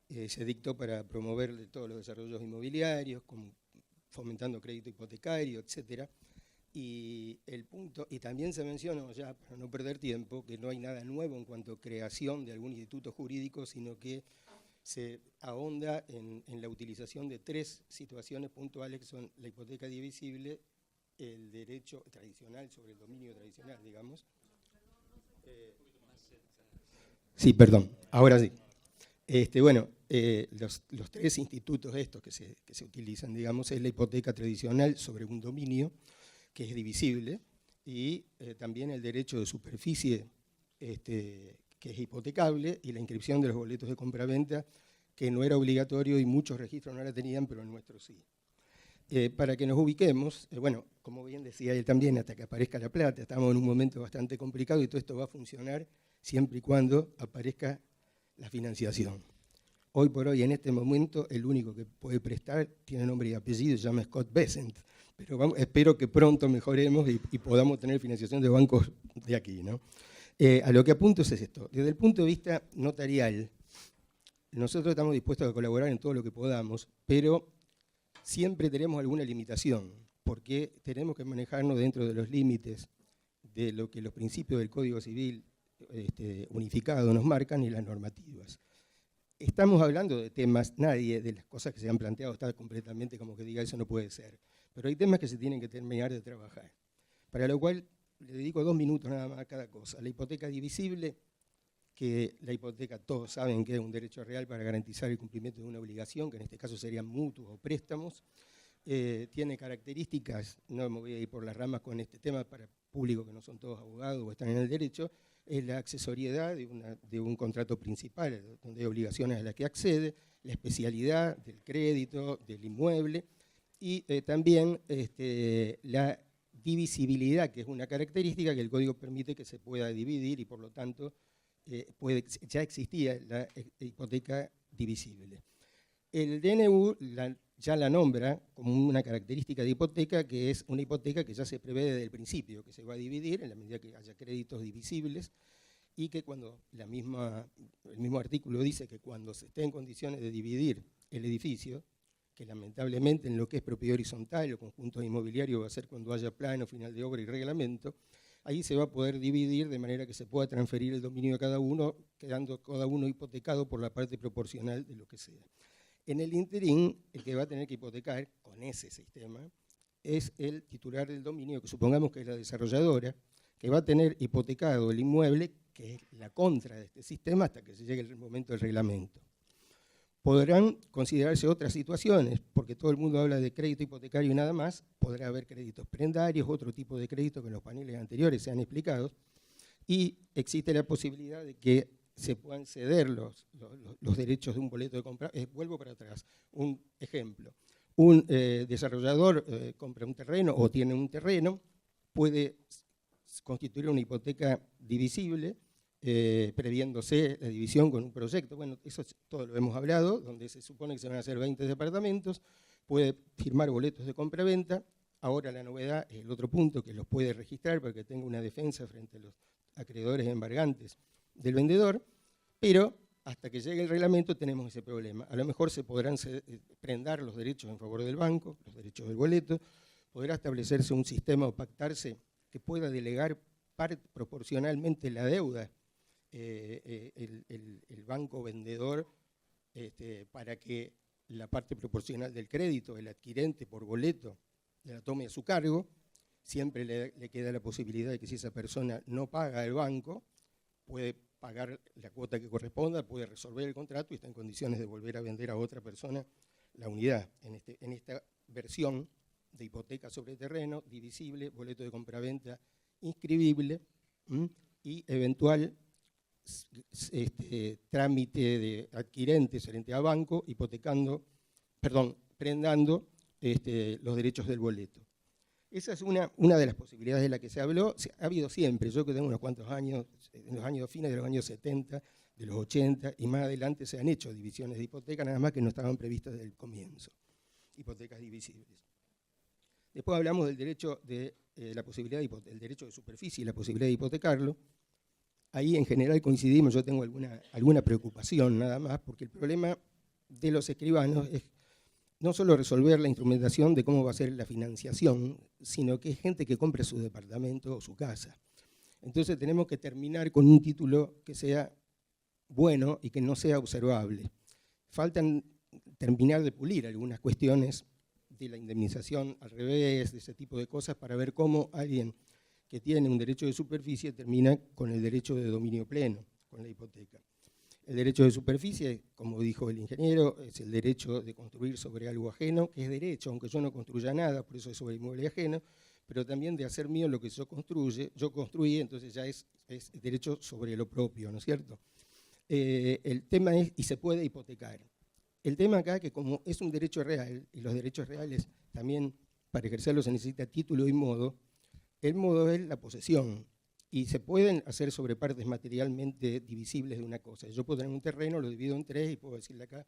se dictó para promover todos los desarrollos inmobiliarios, como fomentando crédito hipotecario, etcétera. Y el punto, y también se mencionó ya, para no perder tiempo, que no hay nada nuevo en cuanto a creación de algún instituto jurídico, sino que se ahonda en la utilización de tres situaciones puntuales, que son la hipoteca divisible, el derecho tradicional sobre el dominio tradicional, digamos. Sí, perdón, ahora sí. Bueno, los tres institutos estos que se utilizan, digamos, es la hipoteca tradicional sobre un dominio, que es divisible, y también el derecho de superficie, que es hipotecable, y la inscripción de los boletos de compraventa, que no era obligatorio y muchos registros no la tenían, pero el nuestro sí. Para que nos ubiquemos, bueno, como bien decía él también, hasta que aparezca la plata, estamos en un momento bastante complicado y todo esto va a funcionar siempre y cuando aparezca la financiación. Hoy por hoy, en este momento, el único que puede prestar tiene nombre y apellido, se llama Scott Bessent, pero espero que pronto mejoremos y podamos tener financiación de bancos de aquí, ¿no? A lo que apunto es esto. Desde el punto de vista notarial, nosotros estamos dispuestos a colaborar en todo lo que podamos, pero siempre tenemos alguna limitación, porque tenemos que manejarnos dentro de los límites de lo que los principios del Código Civil unificado nos marcan y las normativas. Estamos hablando de temas, nadie de las cosas que se han planteado está completamente como que diga eso no puede ser, pero hay temas que se tienen que terminar de trabajar, para lo cual le dedico 2 minutos nada más a cada cosa. La hipoteca divisible, que la hipoteca todos saben que es un derecho real para garantizar el cumplimiento de una obligación, que en este caso serían mutuos o préstamos, tiene características, no me voy a ir por las ramas con este tema para público que no son todos abogados o están en el derecho, es la accesoriedad de un contrato principal, donde hay obligaciones a las que accede, la especialidad del crédito, del inmueble, y también la divisibilidad, que es una característica que el Código permite que se pueda dividir y por lo tanto ya existía la hipoteca divisible. El DNU, ya la nombra como una característica de hipoteca, que es una hipoteca que ya se prevé desde el principio, que se va a dividir en la medida que haya créditos divisibles, y que cuando el mismo artículo dice que cuando se esté en condiciones de dividir el edificio, que lamentablemente en lo que es propiedad horizontal o conjunto inmobiliario va a ser cuando haya plano, final de obra y reglamento, ahí se va a poder dividir de manera que se pueda transferir el dominio de cada uno, quedando cada uno hipotecado por la parte proporcional de lo que sea. En el interín, el que va a tener que hipotecar con ese sistema es el titular del dominio, que supongamos que es la desarrolladora, que va a tener hipotecado el inmueble, que es la contra de este sistema, hasta que se llegue el momento del reglamento. Podrán considerarse otras situaciones, porque todo el mundo habla de crédito hipotecario y nada más, podrá haber créditos prendarios, otro tipo de crédito que en los paneles anteriores se han explicado, y existe la posibilidad de que se puedan ceder los derechos de un boleto de compra. Vuelvo para atrás, un ejemplo. Un desarrollador compra un terreno o tiene un terreno, puede constituir una hipoteca divisible, previéndose la división con un proyecto. Bueno, eso todo lo hemos hablado, donde se supone que se van a hacer 20 departamentos, puede firmar boletos de compra-venta. Ahora la novedad es el otro punto, que los puede registrar para que tenga una defensa frente a los acreedores embargantes del vendedor, pero hasta que llegue el reglamento tenemos ese problema. A lo mejor se podrán prendar los derechos en favor del banco, los derechos del boleto, podrá establecerse un sistema o pactarse que pueda delegar proporcionalmente la deuda el banco vendedor para que la parte proporcional del crédito, el adquirente por boleto, la tome a su cargo. Siempre le queda la posibilidad de que si esa persona no paga al banco, puede pagar la cuota que corresponda, puede resolver el contrato y está en condiciones de volver a vender a otra persona la unidad. En esta versión de hipoteca sobre terreno, divisible, boleto de compraventa inscribible y eventual trámite de adquirentes frente a banco, prendando los derechos del boleto. Esa es una de las posibilidades de la que se habló. Ha habido siempre, yo que tengo unos cuantos años, en los años fines de los años 70, de los 80 y más adelante se han hecho divisiones de hipoteca, nada más que no estaban previstas desde el comienzo, hipotecas divisibles. Después hablamos del derecho de la posibilidad el derecho de superficie y la posibilidad de hipotecarlo. Ahí en general coincidimos, yo tengo alguna preocupación nada más, porque el problema de los escribanos es no solo resolver la instrumentación de cómo va a ser la financiación, sino que es gente que compre su departamento o su casa. Entonces tenemos que terminar con un título que sea bueno y que no sea observable. Faltan terminar de pulir algunas cuestiones de la indemnización al revés, de ese tipo de cosas, para ver cómo alguien que tiene un derecho de superficie termina con el derecho de dominio pleno, con la hipoteca. El derecho de superficie, como dijo el ingeniero, es el derecho de construir sobre algo ajeno, que es derecho, aunque yo no construya nada, por eso es sobre inmueble ajeno, pero también de hacer mío lo que yo construí, entonces ya es derecho sobre lo propio, ¿no es cierto? El tema es, y se puede hipotecar. El tema acá es que como es un derecho real, y los derechos reales también para ejercerlos se necesita título y modo, el modo es la posesión, y se pueden hacer sobre partes materialmente divisibles de una cosa. Yo puedo tener un terreno, lo divido en tres y puedo decirle acá,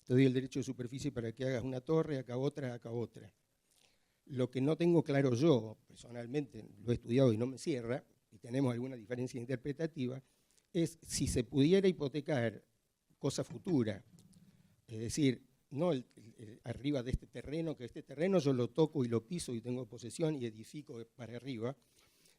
te doy el derecho de superficie para que hagas una torre, acá otra, acá otra. Lo que no tengo claro yo, personalmente, lo he estudiado y no me cierra, y tenemos alguna diferencia interpretativa, es si se pudiera hipotecar cosa futura, es decir, no arriba de este terreno, que este terreno yo lo toco y lo piso y tengo posesión y edifico para arriba.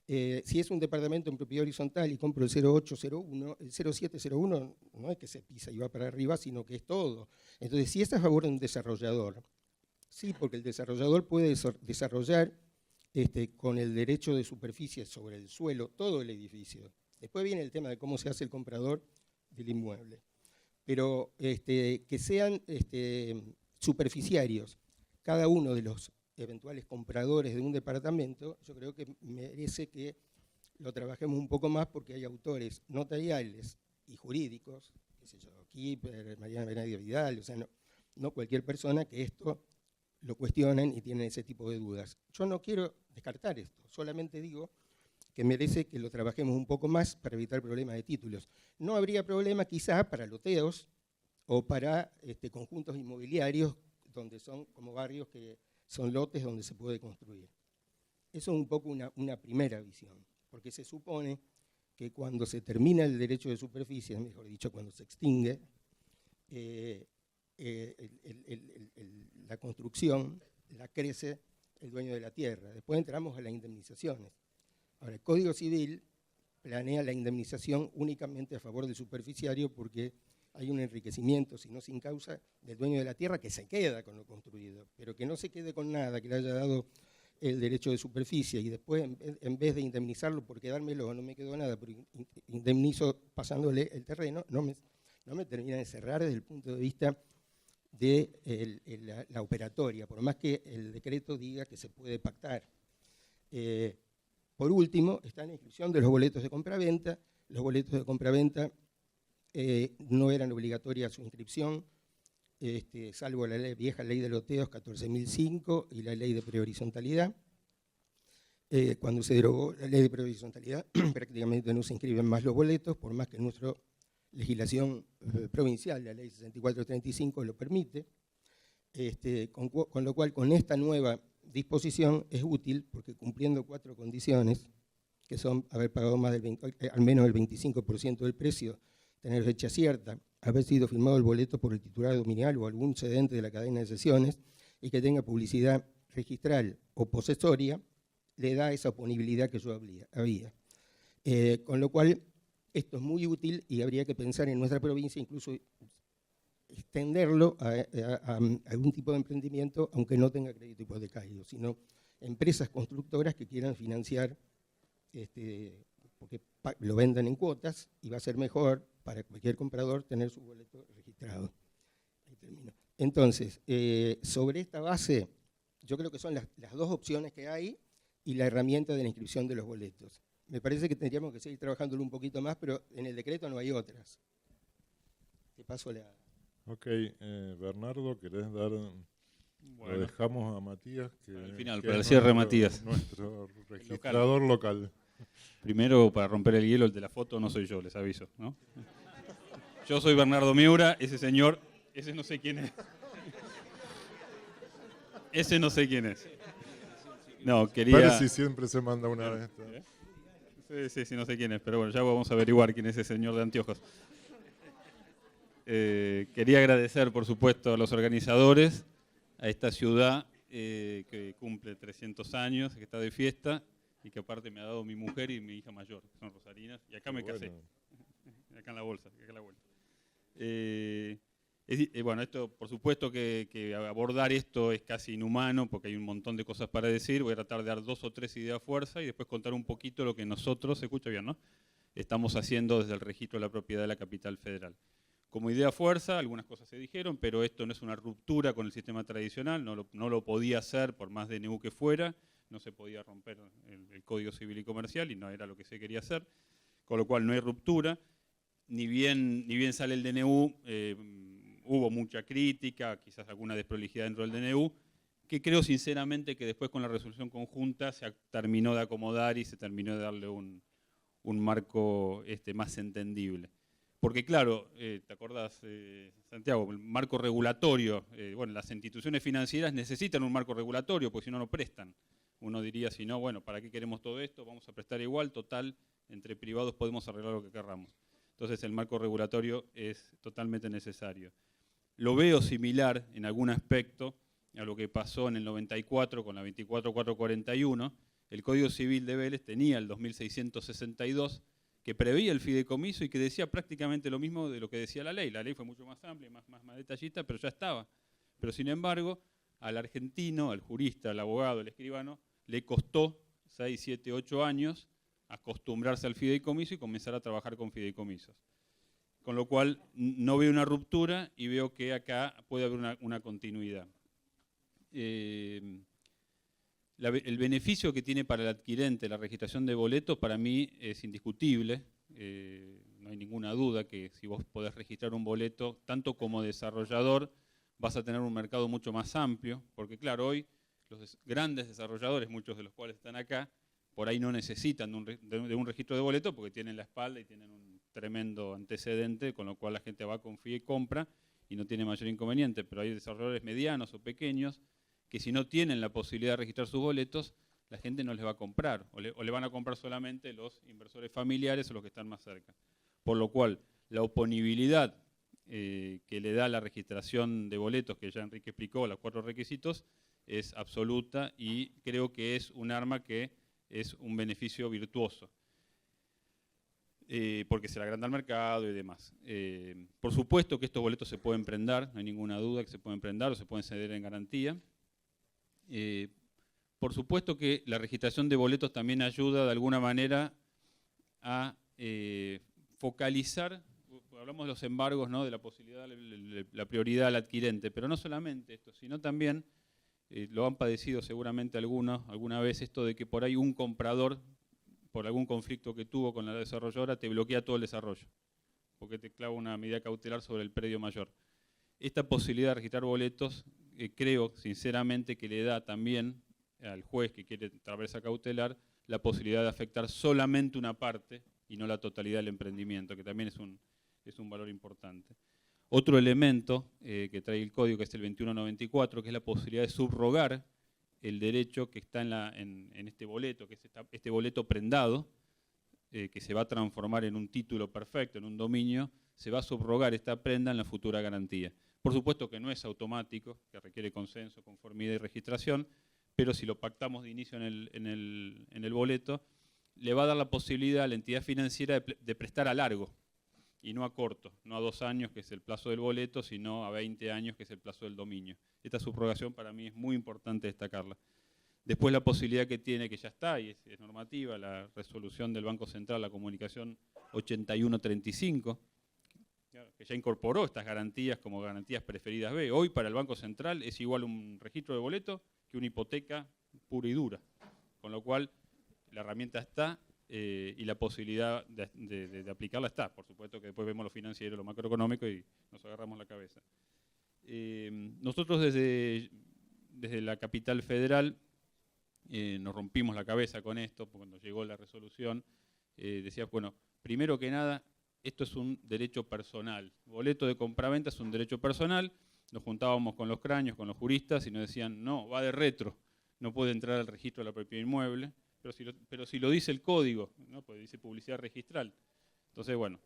Si es un departamento en propiedad horizontal y compro el 0801, el 0701 no es que se pisa y va para arriba, sino que es todo. Entonces, si es a favor de un desarrollador, sí, porque el desarrollador puede desarrollar con el derecho de superficie sobre el suelo todo el edificio. Después viene el tema de cómo se hace el comprador del inmueble. Pero que sean superficiarios cada uno de los eventuales compradores de un departamento, yo creo que merece que lo trabajemos un poco más, porque hay autores notariales y jurídicos, qué sé yo, Kipper, Mariana Benadia Vidal, o sea, no cualquier persona que esto lo cuestionen y tienen ese tipo de dudas. Yo no quiero descartar esto, solamente digo que merece que lo trabajemos un poco más para evitar problemas de títulos. No habría problema quizá para loteos o para conjuntos inmobiliarios donde son como barrios que son lotes donde se puede construir. Eso es un poco una primera visión, porque se supone que cuando se termina el derecho de superficie, mejor dicho, cuando se extingue, la construcción la crece el dueño de la tierra. Después entramos a las indemnizaciones. Ahora, el Código Civil planea la indemnización únicamente a favor del superficiario porque hay un enriquecimiento, si no sin causa, del dueño de la tierra que se queda con lo construido, pero que no se quede con nada, que le haya dado el derecho de superficie y después en vez de indemnizarlo por quedármelo, no me quedó nada, pero indemnizo pasándole el terreno, no me termina de cerrar desde el punto de vista de la operatoria, por más que el decreto diga que se puede pactar. Por último, está la inscripción de los boletos de compraventa. Los boletos de compraventa no eran obligatorias su inscripción, salvo la vieja ley de loteos 14.005 y la ley de prehorizontalidad. Cuando se derogó la ley de prehorizontalidad, prácticamente no se inscriben más los boletos, por más que nuestra legislación provincial, la ley 6435, lo permite. Con lo cual, con esta nueva disposición es útil, porque cumpliendo 4 condiciones, que son haber pagado más al menos el 25% del precio, tener fecha cierta, haber sido firmado el boleto por el titular dominial o algún cedente de la cadena de sesiones y que tenga publicidad registral o posesoria, le da esa oponibilidad que yo había. Con lo cual, esto es muy útil y habría que pensar en nuestra provincia incluso extenderlo a algún tipo de emprendimiento, aunque no tenga crédito hipotecario, sino empresas constructoras que quieran financiar, porque lo venden en cuotas y va a ser mejor para cualquier comprador tener su boleto registrado. Ahí termino. Entonces, sobre esta base, yo creo que son las dos opciones que hay y la herramienta de la inscripción de los boletos. Me parece que tendríamos que seguir trabajándolo un poquito más, pero en el decreto no hay otras. Te paso la... Ok, Bernardo, ¿querés dar...? Bueno. Lo dejamos a Matías, que, Al final, que para el es cierre, Matías. Nuestro registrador local. Primero, para romper el hielo, el de la foto no soy yo, les aviso, ¿no? Yo soy Bernardo Miura, ese señor, ese no sé quién es. Ese no sé quién es. No, quería... Pero si siempre se manda una vez. Sí, no sé quién es, pero bueno, ya vamos a averiguar quién es ese señor de anteojos. Quería agradecer, por supuesto, a los organizadores, a esta ciudad que cumple 300 años, que está de fiesta, y que aparte me ha dado mi mujer y mi hija mayor, que son rosarinas, y acá me casé, acá en la bolsa, acá en la vuelta. Bueno, esto, por supuesto que abordar esto es casi inhumano, porque hay un montón de cosas para decir. Voy a tratar de dar 2 o 3 ideas fuerza y después contar un poquito lo que nosotros, se escucha bien, ¿no?, estamos haciendo desde el registro de la propiedad de la capital federal. Como idea fuerza, algunas cosas se dijeron, pero esto no es una ruptura con el sistema tradicional, no lo podía hacer por más DNU que fuera, no se podía romper el Código Civil y Comercial y no era lo que se quería hacer, con lo cual no hay ruptura. Ni bien sale el DNU, hubo mucha crítica, quizás alguna desprolijidad dentro del DNU, que creo sinceramente que después con la resolución conjunta se terminó de acomodar y se terminó de darle un marco más entendible. Porque claro, ¿te acordás, Santiago? El marco regulatorio, bueno, las instituciones financieras necesitan un marco regulatorio, porque si no, no prestan. Uno diría, si no, bueno, ¿para qué queremos todo esto? Vamos a prestar igual, total, entre privados podemos arreglar lo que querramos. Entonces el marco regulatorio es totalmente necesario. Lo veo similar en algún aspecto a lo que pasó en el 94 con la 24441. El Código Civil de Vélez tenía el 2662, que preveía el fideicomiso y que decía prácticamente lo mismo de lo que decía la ley. La ley fue mucho más amplia, más detallista, pero ya estaba. Pero sin embargo, al argentino, al jurista, al abogado, al escribano, le costó 6, 7, 8 años acostumbrarse al fideicomiso y comenzar a trabajar con fideicomisos. Con lo cual, no veo una ruptura y veo que acá puede haber una continuidad. El beneficio que tiene para el adquirente la registración de boletos para mí es indiscutible. No hay ninguna duda que si vos podés registrar un boleto, tanto como desarrollador, vas a tener un mercado mucho más amplio, porque claro, hoy los grandes desarrolladores, muchos de los cuales están acá, por ahí no necesitan de un registro de boletos porque tienen la espalda y tienen un tremendo antecedente, con lo cual la gente va, confía y compra, y no tiene mayor inconveniente, pero hay desarrolladores medianos o pequeños que si no tienen la posibilidad de registrar sus boletos, la gente no les va a comprar, o le van a comprar solamente los inversores familiares o los que están más cerca. Por lo cual, la oponibilidad que le da la registración de boletos, que ya Enrique explicó, los 4 requisitos, es absoluta y creo que es un arma que es un beneficio virtuoso. Porque se le agranda el mercado y demás. Por supuesto que estos boletos se pueden prendar, no hay ninguna duda que se pueden prendar o se pueden ceder en garantía. Por supuesto que la registración de boletos también ayuda de alguna manera a focalizar, hablamos de los embargos, ¿no? De la posibilidad, la prioridad al adquirente, pero no solamente esto, sino también, lo han padecido seguramente algunos, alguna vez esto de que por ahí un comprador, por algún conflicto que tuvo con la desarrolladora, te bloquea todo el desarrollo, porque te clava una medida cautelar sobre el predio mayor. Esta posibilidad de registrar boletos, creo sinceramente que le da también al juez que quiere traversa cautelar la posibilidad de afectar solamente una parte y no la totalidad del emprendimiento, que también es un valor importante. Otro elemento que trae el código, que es el 2194, que es la posibilidad de subrogar el derecho que está en este boleto, que es este boleto prendado, que se va a transformar en un título perfecto, en un dominio, se va a subrogar esta prenda en la futura garantía. Por supuesto que no es automático, que requiere consenso, conformidad y registración, pero si lo pactamos de inicio en el boleto, le va a dar la posibilidad a la entidad financiera de prestar a largo, y no a corto, no a 2 años, que es el plazo del boleto, sino a 20 años, que es el plazo del dominio. Esta subrogación para mí es muy importante destacarla. Después la posibilidad que tiene, que ya está, y es normativa, la resolución del Banco Central, la comunicación 8135, que ya incorporó estas garantías como garantías preferidas B. Hoy para el Banco Central es igual un registro de boleto que una hipoteca pura y dura, con lo cual la herramienta está y la posibilidad de aplicarla está. Por supuesto que después vemos lo financiero, lo macroeconómico y nos agarramos la cabeza. Nosotros desde la capital federal nos rompimos la cabeza con esto, cuando llegó la resolución, decía, bueno, primero que nada, esto es un derecho personal. Boleto de compraventa es un derecho personal. Nos juntábamos con los cráneos, con los juristas, y nos decían, no, va de retro, no puede entrar al registro de la propiedad inmueble, pero si lo dice el código, ¿no? Pues dice publicidad registral. Entonces, bueno,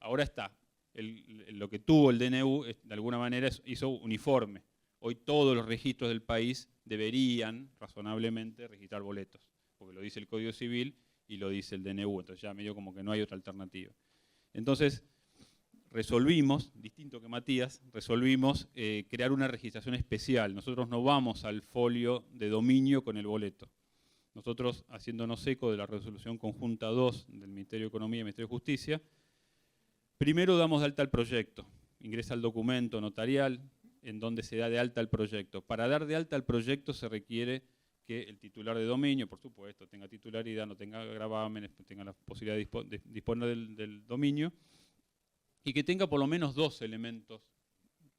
ahora está. Lo que tuvo el DNU, de alguna manera, hizo uniforme. Hoy todos los registros del país deberían, razonablemente, registrar boletos, porque lo dice el Código Civil y lo dice el DNU, entonces ya medio como que no hay otra alternativa. Entonces, resolvimos, distinto que Matías, resolvimos crear una registración especial. Nosotros no vamos al folio de dominio con el boleto. Nosotros, haciéndonos eco de la resolución conjunta 2 del Ministerio de Economía y Ministerio de Justicia, primero damos de alta el proyecto. Ingresa el documento notarial en donde se da de alta el proyecto. Para dar de alta el proyecto se requiere que el titular de dominio, por supuesto, tenga titularidad, no tenga gravámenes, tenga la posibilidad de disponer del dominio, y que tenga por lo menos 2 elementos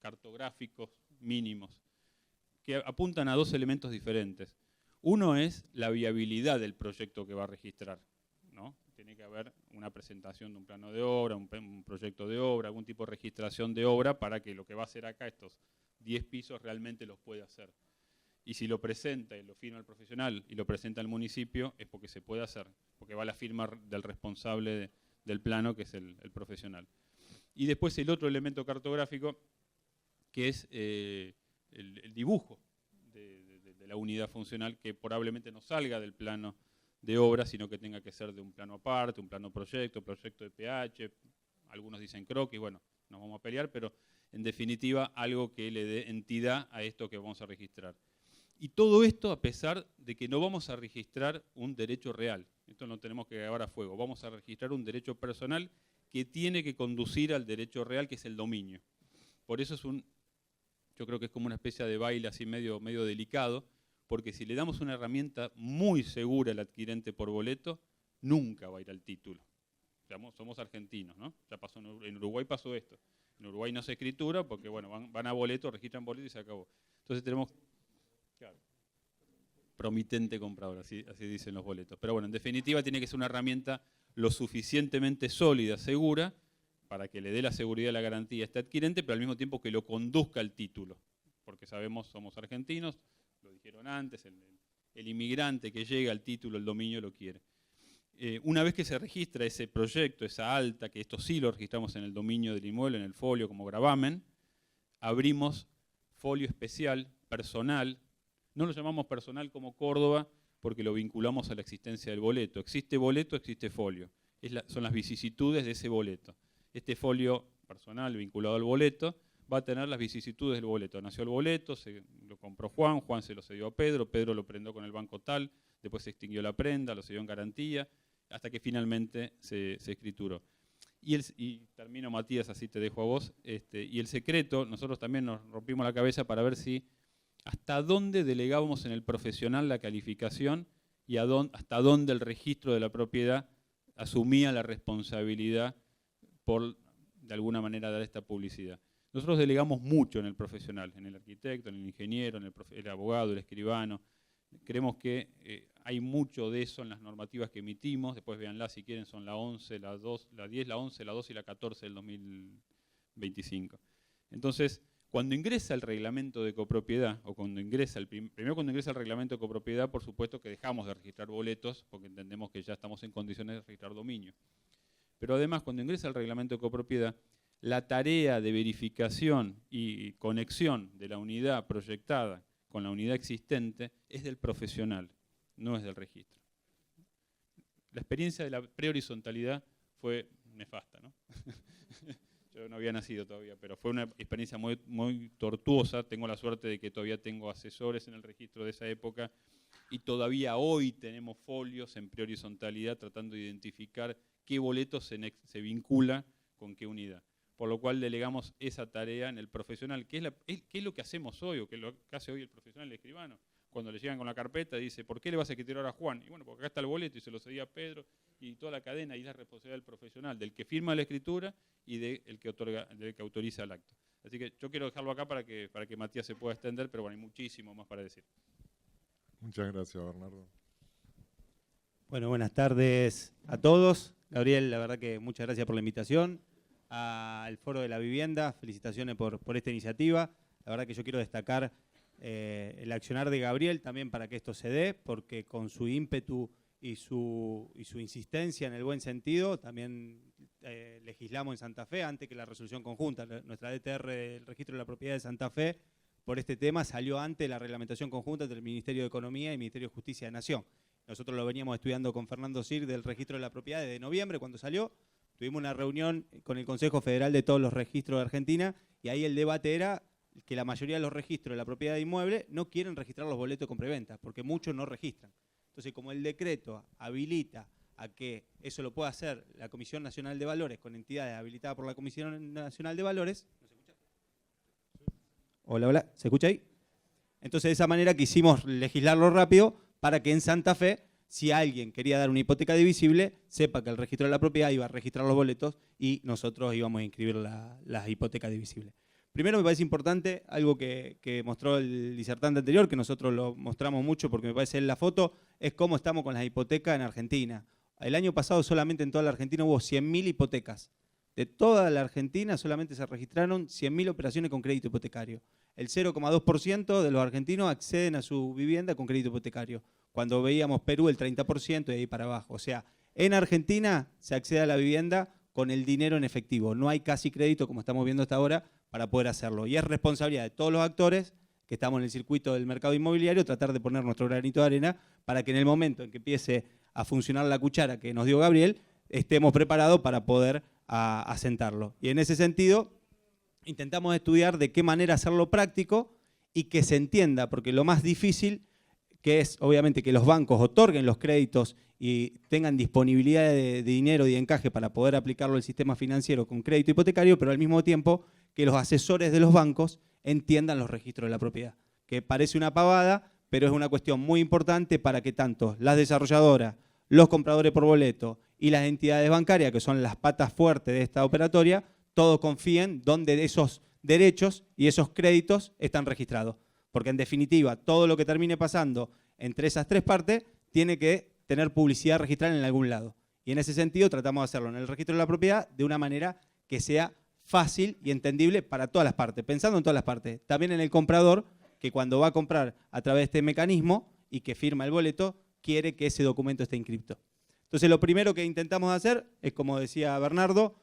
cartográficos mínimos, que apuntan a 2 elementos diferentes. Uno es la viabilidad del proyecto que va a registrar, ¿no? Tiene que haber una presentación de un plano de obra, un proyecto de obra, algún tipo de registración de obra para que lo que va a hacer acá, estos 10 pisos, realmente los pueda hacer. Y si lo presenta y lo firma el profesional y lo presenta el municipio, es porque se puede hacer, porque va la firma del responsable del plano, que es el profesional. Y después el otro elemento cartográfico, que es el dibujo de la unidad funcional, que probablemente no salga del plano de obra, sino que tenga que ser de un plano aparte, un plano proyecto de PH, algunos dicen croquis, bueno, nos vamos a pelear, pero en definitiva algo que le dé entidad a esto que vamos a registrar. Y todo esto a pesar de que no vamos a registrar un derecho real. Esto no tenemos que grabar a fuego. Vamos a registrar un derecho personal que tiene que conducir al derecho real, que es el dominio. Por eso yo creo que es como una especie de baile así medio delicado, porque si le damos una herramienta muy segura al adquirente por boleto, nunca va a ir al título. Somos argentinos, ¿no? Ya pasó en Uruguay pasó esto. En Uruguay no se escritura porque, bueno, van a boleto, registran boleto y se acabó. Entonces tenemos... Claro, promitente comprador, así dicen los boletos. Pero bueno, en definitiva tiene que ser una herramienta lo suficientemente sólida, segura, para que le dé la seguridad y la garantía a este adquirente, pero al mismo tiempo que lo conduzca al título. Porque sabemos, somos argentinos, lo dijeron antes, el inmigrante que llega al título, el dominio lo quiere. Una vez que se registra ese proyecto, esa alta, que esto sí lo registramos en el dominio del inmueble, en el folio como gravamen, abrimos folio especial, personal. No lo llamamos personal como Córdoba porque lo vinculamos a la existencia del boleto. Existe boleto, existe folio. Son las vicisitudes de ese boleto. Este folio personal vinculado al boleto va a tener las vicisitudes del boleto. Nació el boleto, lo compró Juan, Juan se lo cedió a Pedro, Pedro lo prendó con el banco tal, después se extinguió la prenda, lo cedió en garantía, hasta que finalmente se escrituró. Y termino, Matías, así te dejo a vos. Y el secreto, nosotros también nos rompimos la cabeza para ver si hasta dónde delegábamos en el profesional la calificación y hasta dónde el registro de la propiedad asumía la responsabilidad por, de alguna manera, dar esta publicidad. Nosotros delegamos mucho en el profesional, en el arquitecto, en el ingeniero, en el abogado, el escribano. Creemos que hay mucho de eso en las normativas que emitimos, después véanlas si quieren, son la 11, la 2, la 10, la 11, la 2 y la 14 del 2025. Entonces, cuando ingresa el reglamento de copropiedad, o cuando ingresa primero cuando ingresa el reglamento de copropiedad, por supuesto que dejamos de registrar boletos, porque entendemos que ya estamos en condiciones de registrar dominio. Pero además, cuando ingresa el reglamento de copropiedad, la tarea de verificación y conexión de la unidad proyectada con la unidad existente es del profesional, no es del registro. La experiencia de la prehorizontalidad fue nefasta, ¿no? Yo no había nacido todavía, pero fue una experiencia muy, muy tortuosa. Tengo la suerte de que todavía tengo asesores en el registro de esa época y todavía hoy tenemos folios en prehorizontalidad tratando de identificar qué boleto se vincula con qué unidad. Por lo cual delegamos esa tarea en el profesional, que es lo que hacemos hoy, o que es lo que hace hoy el profesional, el escribano. Cuando le llegan con la carpeta, dice, ¿por qué le vas a escriturar a Juan? Y bueno, porque acá está el boleto y se lo cedía a Pedro y toda la cadena, y es la responsabilidad del profesional, del que firma la escritura y del que autoriza el acto. Así que yo quiero dejarlo acá para que Matías se pueda extender, pero bueno, hay muchísimo más para decir. Muchas gracias, Bernardo. Bueno, buenas tardes a todos. Gabriel, la verdad que muchas gracias por la invitación al Foro de la Vivienda. Felicitaciones por esta iniciativa. La verdad que yo quiero destacar el accionar de Gabriel también para que esto se dé, porque con su ímpetu y su insistencia en el buen sentido, también legislamos en Santa Fe antes que la resolución conjunta. Nuestra DTR, el Registro de la Propiedad de Santa Fe, por este tema salió antes de la reglamentación conjunta entre el Ministerio de Economía y el Ministerio de Justicia de Nación. Nosotros lo veníamos estudiando con Fernando Sir del Registro de la Propiedad desde noviembre, cuando salió. Tuvimos una reunión con el Consejo Federal de todos los registros de Argentina y ahí el debate era que la mayoría de los registros de la propiedad de inmueble no quieren registrar los boletos de compraventa, porque muchos no registran. Entonces, como el decreto habilita a que eso lo pueda hacer la Comisión Nacional de Valores con entidades habilitadas por la Comisión Nacional de Valores... ¿No se escucha? Hola, hola, ¿se escucha ahí? Entonces, de esa manera quisimos legislarlo rápido para que en Santa Fe, si alguien quería dar una hipoteca divisible, sepa que el registro de la propiedad iba a registrar los boletos y nosotros íbamos a inscribir las hipotecas divisibles. Primero me parece importante algo que mostró el disertante anterior, que nosotros lo mostramos mucho porque me parece en la foto, es cómo estamos con las hipotecas en Argentina. El año pasado solamente en toda la Argentina hubo 100.000 hipotecas. De toda la Argentina solamente se registraron 100.000 operaciones con crédito hipotecario. El 0,2% de los argentinos acceden a su vivienda con crédito hipotecario. Cuando veíamos Perú el 30% y de ahí para abajo. O sea, en Argentina se accede a la vivienda con el dinero en efectivo. No hay casi crédito, como estamos viendo hasta ahora, para poder hacerlo. Y es responsabilidad de todos los actores que estamos en el circuito del mercado inmobiliario tratar de poner nuestro granito de arena para que en el momento en que empiece a funcionar la cuchara que nos dio Gabriel, estemos preparados para poder asentarlo. Y en ese sentido, intentamos estudiar de qué manera hacerlo práctico y que se entienda, porque lo más difícil que es obviamente que los bancos otorguen los créditos y tengan disponibilidad de dinero y de encaje para poder aplicarlo al sistema financiero con crédito hipotecario, pero al mismo tiempo que los asesores de los bancos entiendan los registros de la propiedad, que parece una pavada, pero es una cuestión muy importante para que tanto las desarrolladoras, los compradores por boleto y las entidades bancarias, que son las patas fuertes de esta operatoria, todos confíen dónde esos derechos y esos créditos están registrados. Porque en definitiva, todo lo que termine pasando entre esas tres partes tiene que tener publicidad registrada en algún lado. Y en ese sentido tratamos de hacerlo en el registro de la propiedad de una manera que sea fácil y entendible para todas las partes, pensando en todas las partes. También en el comprador, que cuando va a comprar a través de este mecanismo y que firma el boleto, quiere que ese documento esté inscripto. Entonces, lo primero que intentamos hacer es, como decía Bernardo,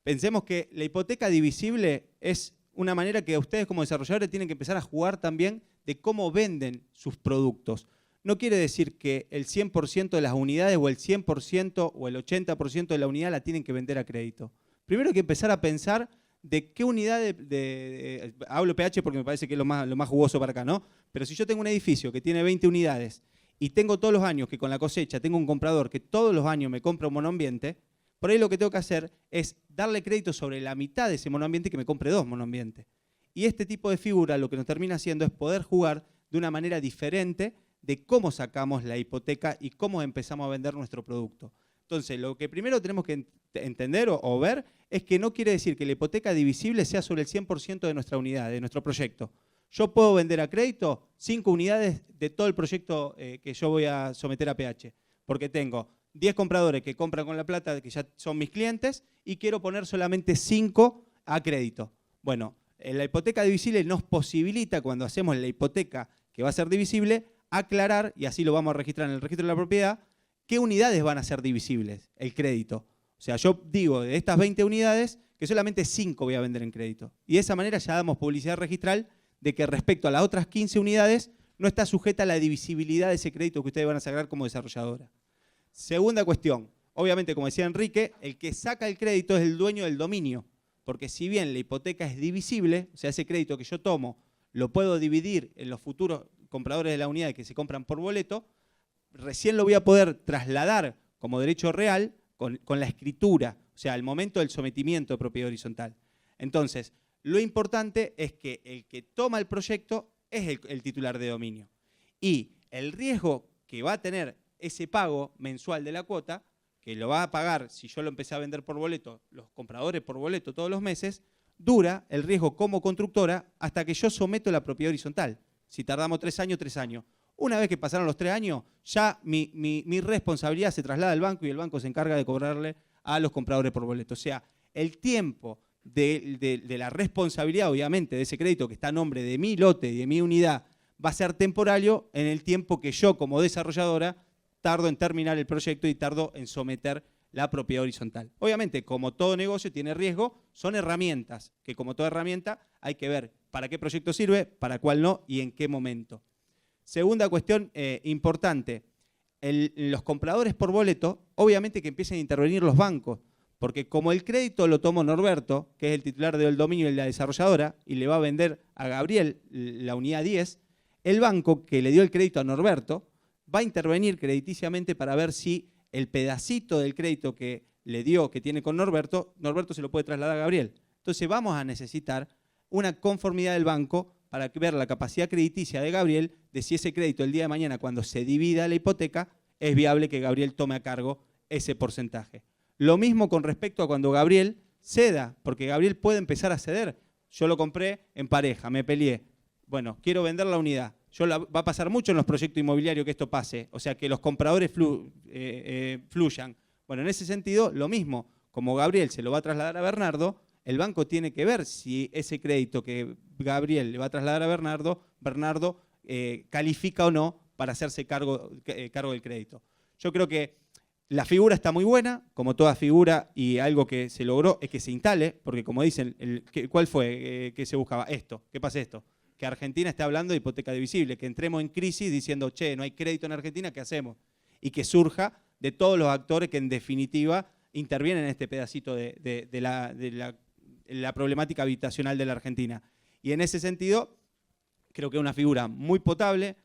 pensemos que la hipoteca divisible es una manera que ustedes como desarrolladores tienen que empezar a jugar también de cómo venden sus productos. No quiere decir que el 100% de las unidades o el 100% o el 80% de la unidad la tienen que vender a crédito. Primero hay que empezar a pensar de qué unidad hablo PH porque me parece que es lo más jugoso para acá, ¿no? Pero si yo tengo un edificio que tiene 20 unidades y tengo todos los años que con la cosecha tengo un comprador que todos los años me compra un monoambiente, por ahí lo que tengo que hacer es darle crédito sobre la mitad de ese monoambiente y que me compre 2 monoambientes. Y este tipo de figura lo que nos termina haciendo es poder jugar de una manera diferente de cómo sacamos la hipoteca y cómo empezamos a vender nuestro producto. Entonces, lo que primero tenemos que entender o ver es que no quiere decir que la hipoteca divisible sea sobre el 100% de nuestra unidad, de nuestro proyecto. Yo puedo vender a crédito 5 unidades de todo el proyecto que yo voy a someter a PH, porque tengo 10 compradores que compran con la plata, que ya son mis clientes, y quiero poner solamente 5 a crédito. Bueno, la hipoteca divisible nos posibilita, cuando hacemos la hipoteca que va a ser divisible, aclarar, y así lo vamos a registrar en el registro de la propiedad, qué unidades van a ser divisibles, el crédito. O sea, yo digo, de estas 20 unidades, que solamente 5 voy a vender en crédito. Y de esa manera ya damos publicidad registral de que respecto a las otras 15 unidades no está sujeta a la divisibilidad de ese crédito que ustedes van a sacar como desarrolladora. Segunda cuestión, obviamente, como decía Enrique, el que saca el crédito es el dueño del dominio, porque si bien la hipoteca es divisible, o sea, ese crédito que yo tomo lo puedo dividir en los futuros compradores de la unidad que se compran por boleto, recién lo voy a poder trasladar como derecho real con la escritura, o sea, al momento del sometimiento de propiedad horizontal. Entonces, lo importante es que el que toma el proyecto es el titular de dominio. Y el riesgo que va a tener ese pago mensual de la cuota, que lo va a pagar, si yo lo empecé a vender por boleto, los compradores por boleto todos los meses, dura el riesgo como constructora hasta que yo someto la propiedad horizontal. Si tardamos 3 años, 3 años. Una vez que pasaron los 3 años, ya mi responsabilidad se traslada al banco y el banco se encarga de cobrarle a los compradores por boleto. O sea, el tiempo de la responsabilidad, obviamente, de ese crédito que está a nombre de mi lote y de mi unidad, va a ser temporario en el tiempo que yo, como desarrolladora, tardo en terminar el proyecto y tardo en someter la propiedad horizontal. Obviamente, como todo negocio tiene riesgo, son herramientas, que como toda herramienta hay que ver para qué proyecto sirve, para cuál no y en qué momento. Segunda cuestión importante, los compradores por boleto, obviamente que empiecen a intervenir los bancos, porque como el crédito lo tomó Norberto, que es el titular del dominio y la desarrolladora, y le va a vender a Gabriel la unidad 10, el banco que le dio el crédito a Norberto va a intervenir crediticiamente para ver si el pedacito del crédito que le dio, que tiene con Norberto, Norberto se lo puede trasladar a Gabriel. Entonces vamos a necesitar una conformidad del banco para ver la capacidad crediticia de Gabriel, de si ese crédito el día de mañana, cuando se divida la hipoteca, es viable que Gabriel tome a cargo ese porcentaje. Lo mismo con respecto a cuando Gabriel ceda, porque Gabriel puede empezar a ceder. Yo lo compré en pareja, me peleé. Bueno, quiero vender la unidad. Va a pasar mucho en los proyectos inmobiliarios que esto pase, o sea, que los compradores fluyan. Bueno, en ese sentido, lo mismo. Como Gabriel se lo va a trasladar a Bernardo, el banco tiene que ver si ese crédito que Gabriel le va a trasladar a Bernardo califica o no para hacerse cargo del crédito. Yo creo que la figura está muy buena, como toda figura, y algo que se logró es que se instale, porque como dicen, ¿cuál fue que se buscaba? Esto, ¿qué pasa esto? Que Argentina esté hablando de hipoteca divisible, que entremos en crisis diciendo, che, no hay crédito en Argentina, ¿qué hacemos? Y que surja de todos los actores que en definitiva intervienen en este pedacito de la problemática habitacional de la Argentina. Y en ese sentido, creo que es una figura muy potable,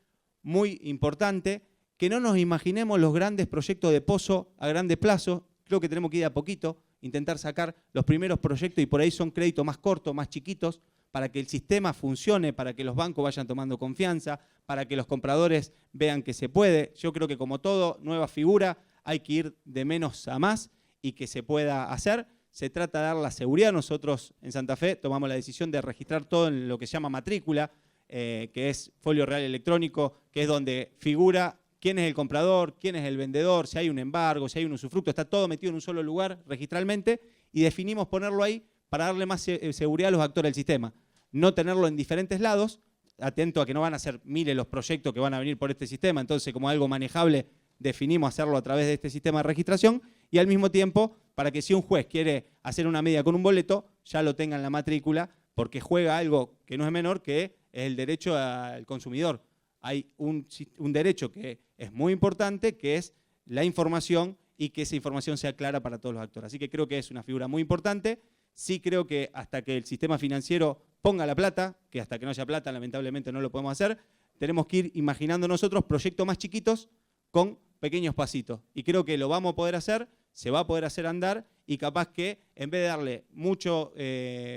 muy importante, que no nos imaginemos los grandes proyectos de pozo a grandes plazos. Creo que tenemos que ir a poquito, intentar sacar los primeros proyectos y por ahí son créditos más cortos, más chiquitos, para que el sistema funcione, para que los bancos vayan tomando confianza, para que los compradores vean que se puede. Yo creo que como todo, nueva figura, hay que ir de menos a más y que se pueda hacer. Se trata de dar la seguridad. Nosotros en Santa Fe tomamos la decisión de registrar todo en lo que se llama matrícula, que es folio real electrónico, que es donde figura quién es el comprador, quién es el vendedor, si hay un embargo, si hay un usufructo, está todo metido en un solo lugar registralmente y definimos ponerlo ahí para darle más seguridad a los actores del sistema. No tenerlo en diferentes lados, atento a que no van a ser miles los proyectos que van a venir por este sistema, entonces como algo manejable definimos hacerlo a través de este sistema de registración y al mismo tiempo para que si un juez quiere hacer una medida con un boleto, ya lo tenga en la matrícula porque juega algo que no es menor, que es el derecho al consumidor. Hay un derecho que es muy importante, que es la información y que esa información sea clara para todos los actores. Así que creo que es una figura muy importante. Sí creo que hasta que el sistema financiero ponga la plata, que hasta que no haya plata lamentablemente no lo podemos hacer, tenemos que ir imaginando nosotros proyectos más chiquitos con pequeños pasitos. Y creo que lo vamos a poder hacer, se va a poder hacer andar y capaz que en vez de darle mucho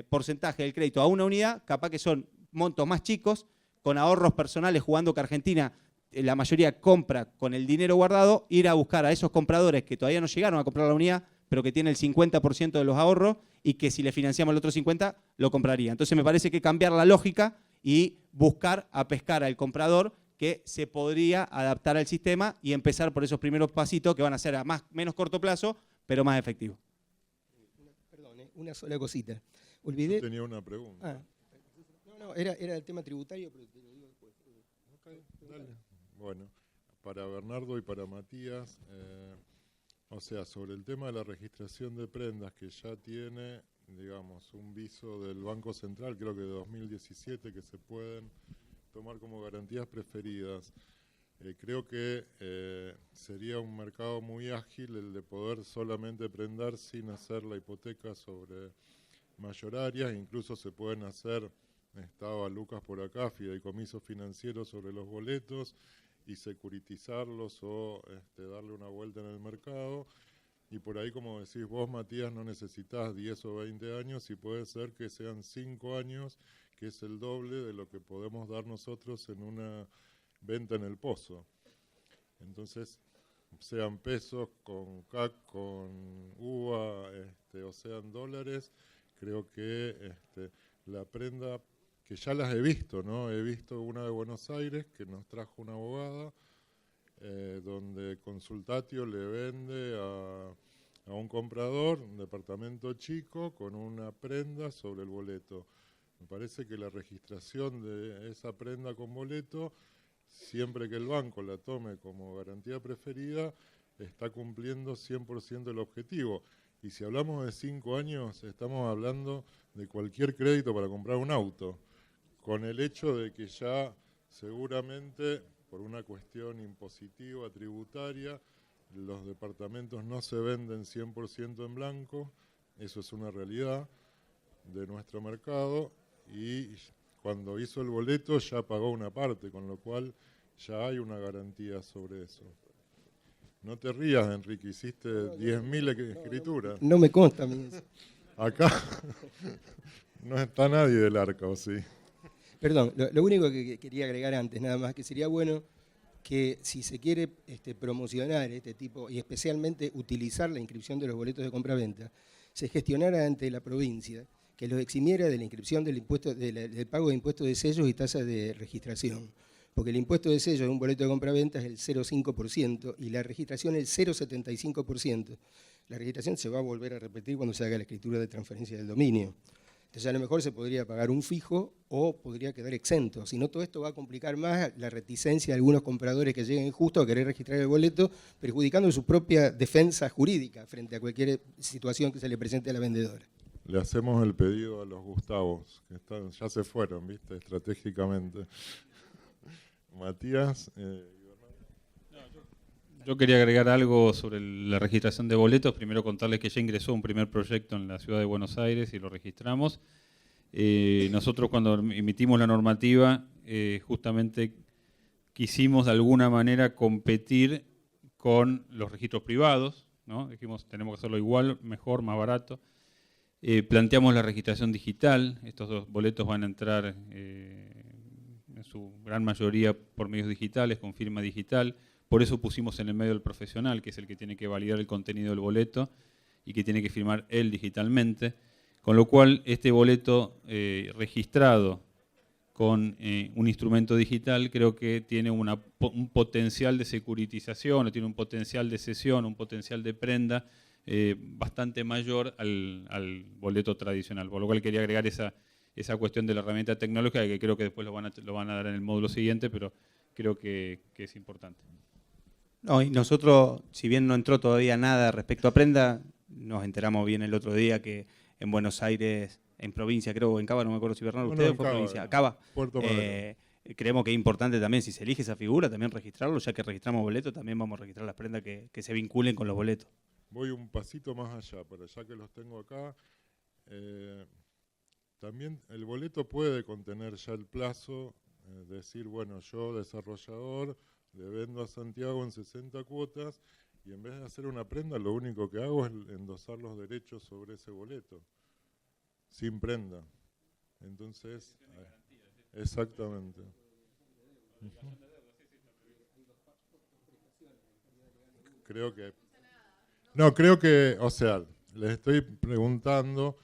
porcentaje del crédito a una unidad, capaz que son montos más chicos, con ahorros personales, jugando que Argentina la mayoría compra con el dinero guardado, ir a buscar a esos compradores que todavía no llegaron a comprar la unidad, pero que tiene el 50% de los ahorros y que si le financiamos el otro 50% lo compraría. Entonces me parece que cambiar la lógica y buscar a pescar al comprador que se podría adaptar al sistema y empezar por esos primeros pasitos que van a ser a menos corto plazo, pero más efectivos. Perdón, una sola cosita. Olvidé. Yo tenía una pregunta. No, era el tema tributario, pero te lo digo después. Okay, dale. Bueno, para Bernardo y para Matías, o sea, sobre el tema de la registración de prendas que ya tiene, digamos, un viso del Banco Central, creo que de 2017, que se pueden tomar como garantías preferidas. Creo que sería un mercado muy ágil el de poder solamente prendar sin hacer la hipoteca sobre mayorarias, incluso se pueden hacer, estaba Lucas por acá, fideicomisos financieros sobre los boletos y securitizarlos o darle una vuelta en el mercado. Y por ahí, como decís vos, Matías, no necesitas 10 o 20 años y puede ser que sean 5 años, que es el doble de lo que podemos dar nosotros en una venta en el pozo. Entonces, sean pesos, con CAC, con UVA, o sean dólares, creo que la prenda, que ya las he visto, ¿no? He visto una de Buenos Aires que nos trajo una abogada, donde Consultatio le vende a un comprador un departamento chico con una prenda sobre el boleto. Me parece que la registración de esa prenda con boleto, siempre que el banco la tome como garantía preferida, está cumpliendo 100% el objetivo. Y si hablamos de 5 años, estamos hablando de cualquier crédito para comprar un auto, con el hecho de que ya seguramente, por una cuestión impositiva, tributaria, los departamentos no se venden 100% en blanco, eso es una realidad de nuestro mercado, y cuando hizo el boleto ya pagó una parte, con lo cual ya hay una garantía sobre eso. No te rías, Enrique, hiciste 10.000 escrituras. No me consta a mí eso. Acá no está nadie del arca, ¿o sí? Perdón, lo único que quería agregar antes, nada más, que sería bueno que si se quiere promocionar este tipo, y especialmente utilizar la inscripción de los boletos de compra-venta, se gestionara ante la provincia, que los eximiera de la inscripción del impuesto, del pago de impuestos de sellos y tasas de registración. Porque el impuesto de sello de un boleto de compra-venta es el 0,5% y la registración es el 0,75%. La registración se va a volver a repetir cuando se haga la escritura de transferencia del dominio. Entonces a lo mejor se podría pagar un fijo o podría quedar exento. Si no, todo esto va a complicar más la reticencia de algunos compradores que lleguen justo a querer registrar el boleto, perjudicando su propia defensa jurídica frente a cualquier situación que se le presente a la vendedora. Le hacemos el pedido a los Gustavos, que ya se fueron, ¿viste? Estratégicamente. Matías. Yo quería agregar algo sobre la registración de boletos. Primero contarles que ya ingresó un primer proyecto en la ciudad de Buenos Aires y lo registramos. Nosotros cuando emitimos la normativa, justamente quisimos de alguna manera competir con los registros privados, ¿no? Dijimos, tenemos que hacerlo igual, mejor, más barato. Planteamos la registración digital. Estos dos boletos van a entrar en su gran mayoría por medios digitales, con firma digital. Por eso pusimos en el medio del profesional, que es el que tiene que validar el contenido del boleto y que tiene que firmar él digitalmente. Con lo cual, este boleto registrado con un instrumento digital creo que tiene un potencial de securitización, o tiene un potencial de cesión, un potencial de prenda bastante mayor al boleto tradicional. Por lo cual quería agregar esa cuestión de la herramienta tecnológica, que creo que después lo van a dar en el módulo siguiente, pero creo que es importante. No, y nosotros, si bien no entró todavía nada respecto a Prenda, nos enteramos bien el otro día que en Buenos Aires, en provincia, creo, en Cava, no me acuerdo si Bernardo, ustedes fue provincia, Cava. Creemos que es importante también, si se elige esa figura, también registrarlo, ya que registramos boletos, también vamos a registrar las prendas que se vinculen con los boletos. Voy un pasito más allá, pero ya que los tengo acá, también el boleto puede contener ya el plazo, decir, bueno, yo desarrollador le vendo a Santiago en 60 cuotas y en vez de hacer una prenda, lo único que hago es endosar los derechos sobre ese boleto, sin prenda. Entonces, exactamente. Creo que, o sea, les estoy preguntando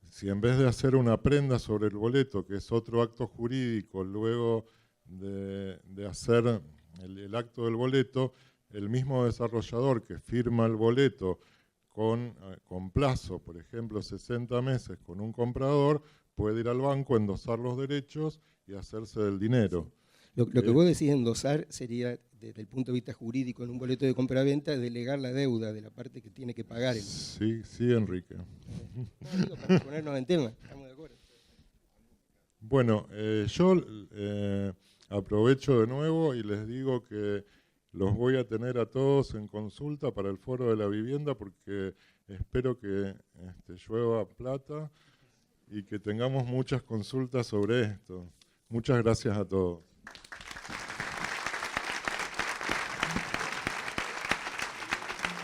si en vez de hacer una prenda sobre el boleto, que es otro acto jurídico, luego de hacer el acto del boleto, el mismo desarrollador que firma el boleto con plazo, por ejemplo, 60 meses con un comprador, puede ir al banco, endosar los derechos y hacerse del dinero. Lo que vos decís endosar sería, desde el punto de vista jurídico, en un boleto de compraventa, delegar la deuda de la parte que tiene que pagar. Sí, Enrique. Para ponernos en tema, estamos de acuerdo. Bueno, yo aprovecho de nuevo y les digo que los voy a tener a todos en consulta para el Foro de la Vivienda, porque espero que llueva plata y que tengamos muchas consultas sobre esto. Muchas gracias a todos.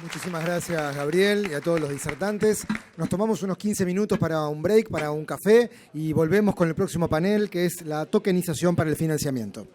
Muchísimas gracias, Gabriel, y a todos los disertantes. Nos tomamos unos 15 minutos para un break, para un café, y volvemos con el próximo panel, que es la tokenización para el financiamiento.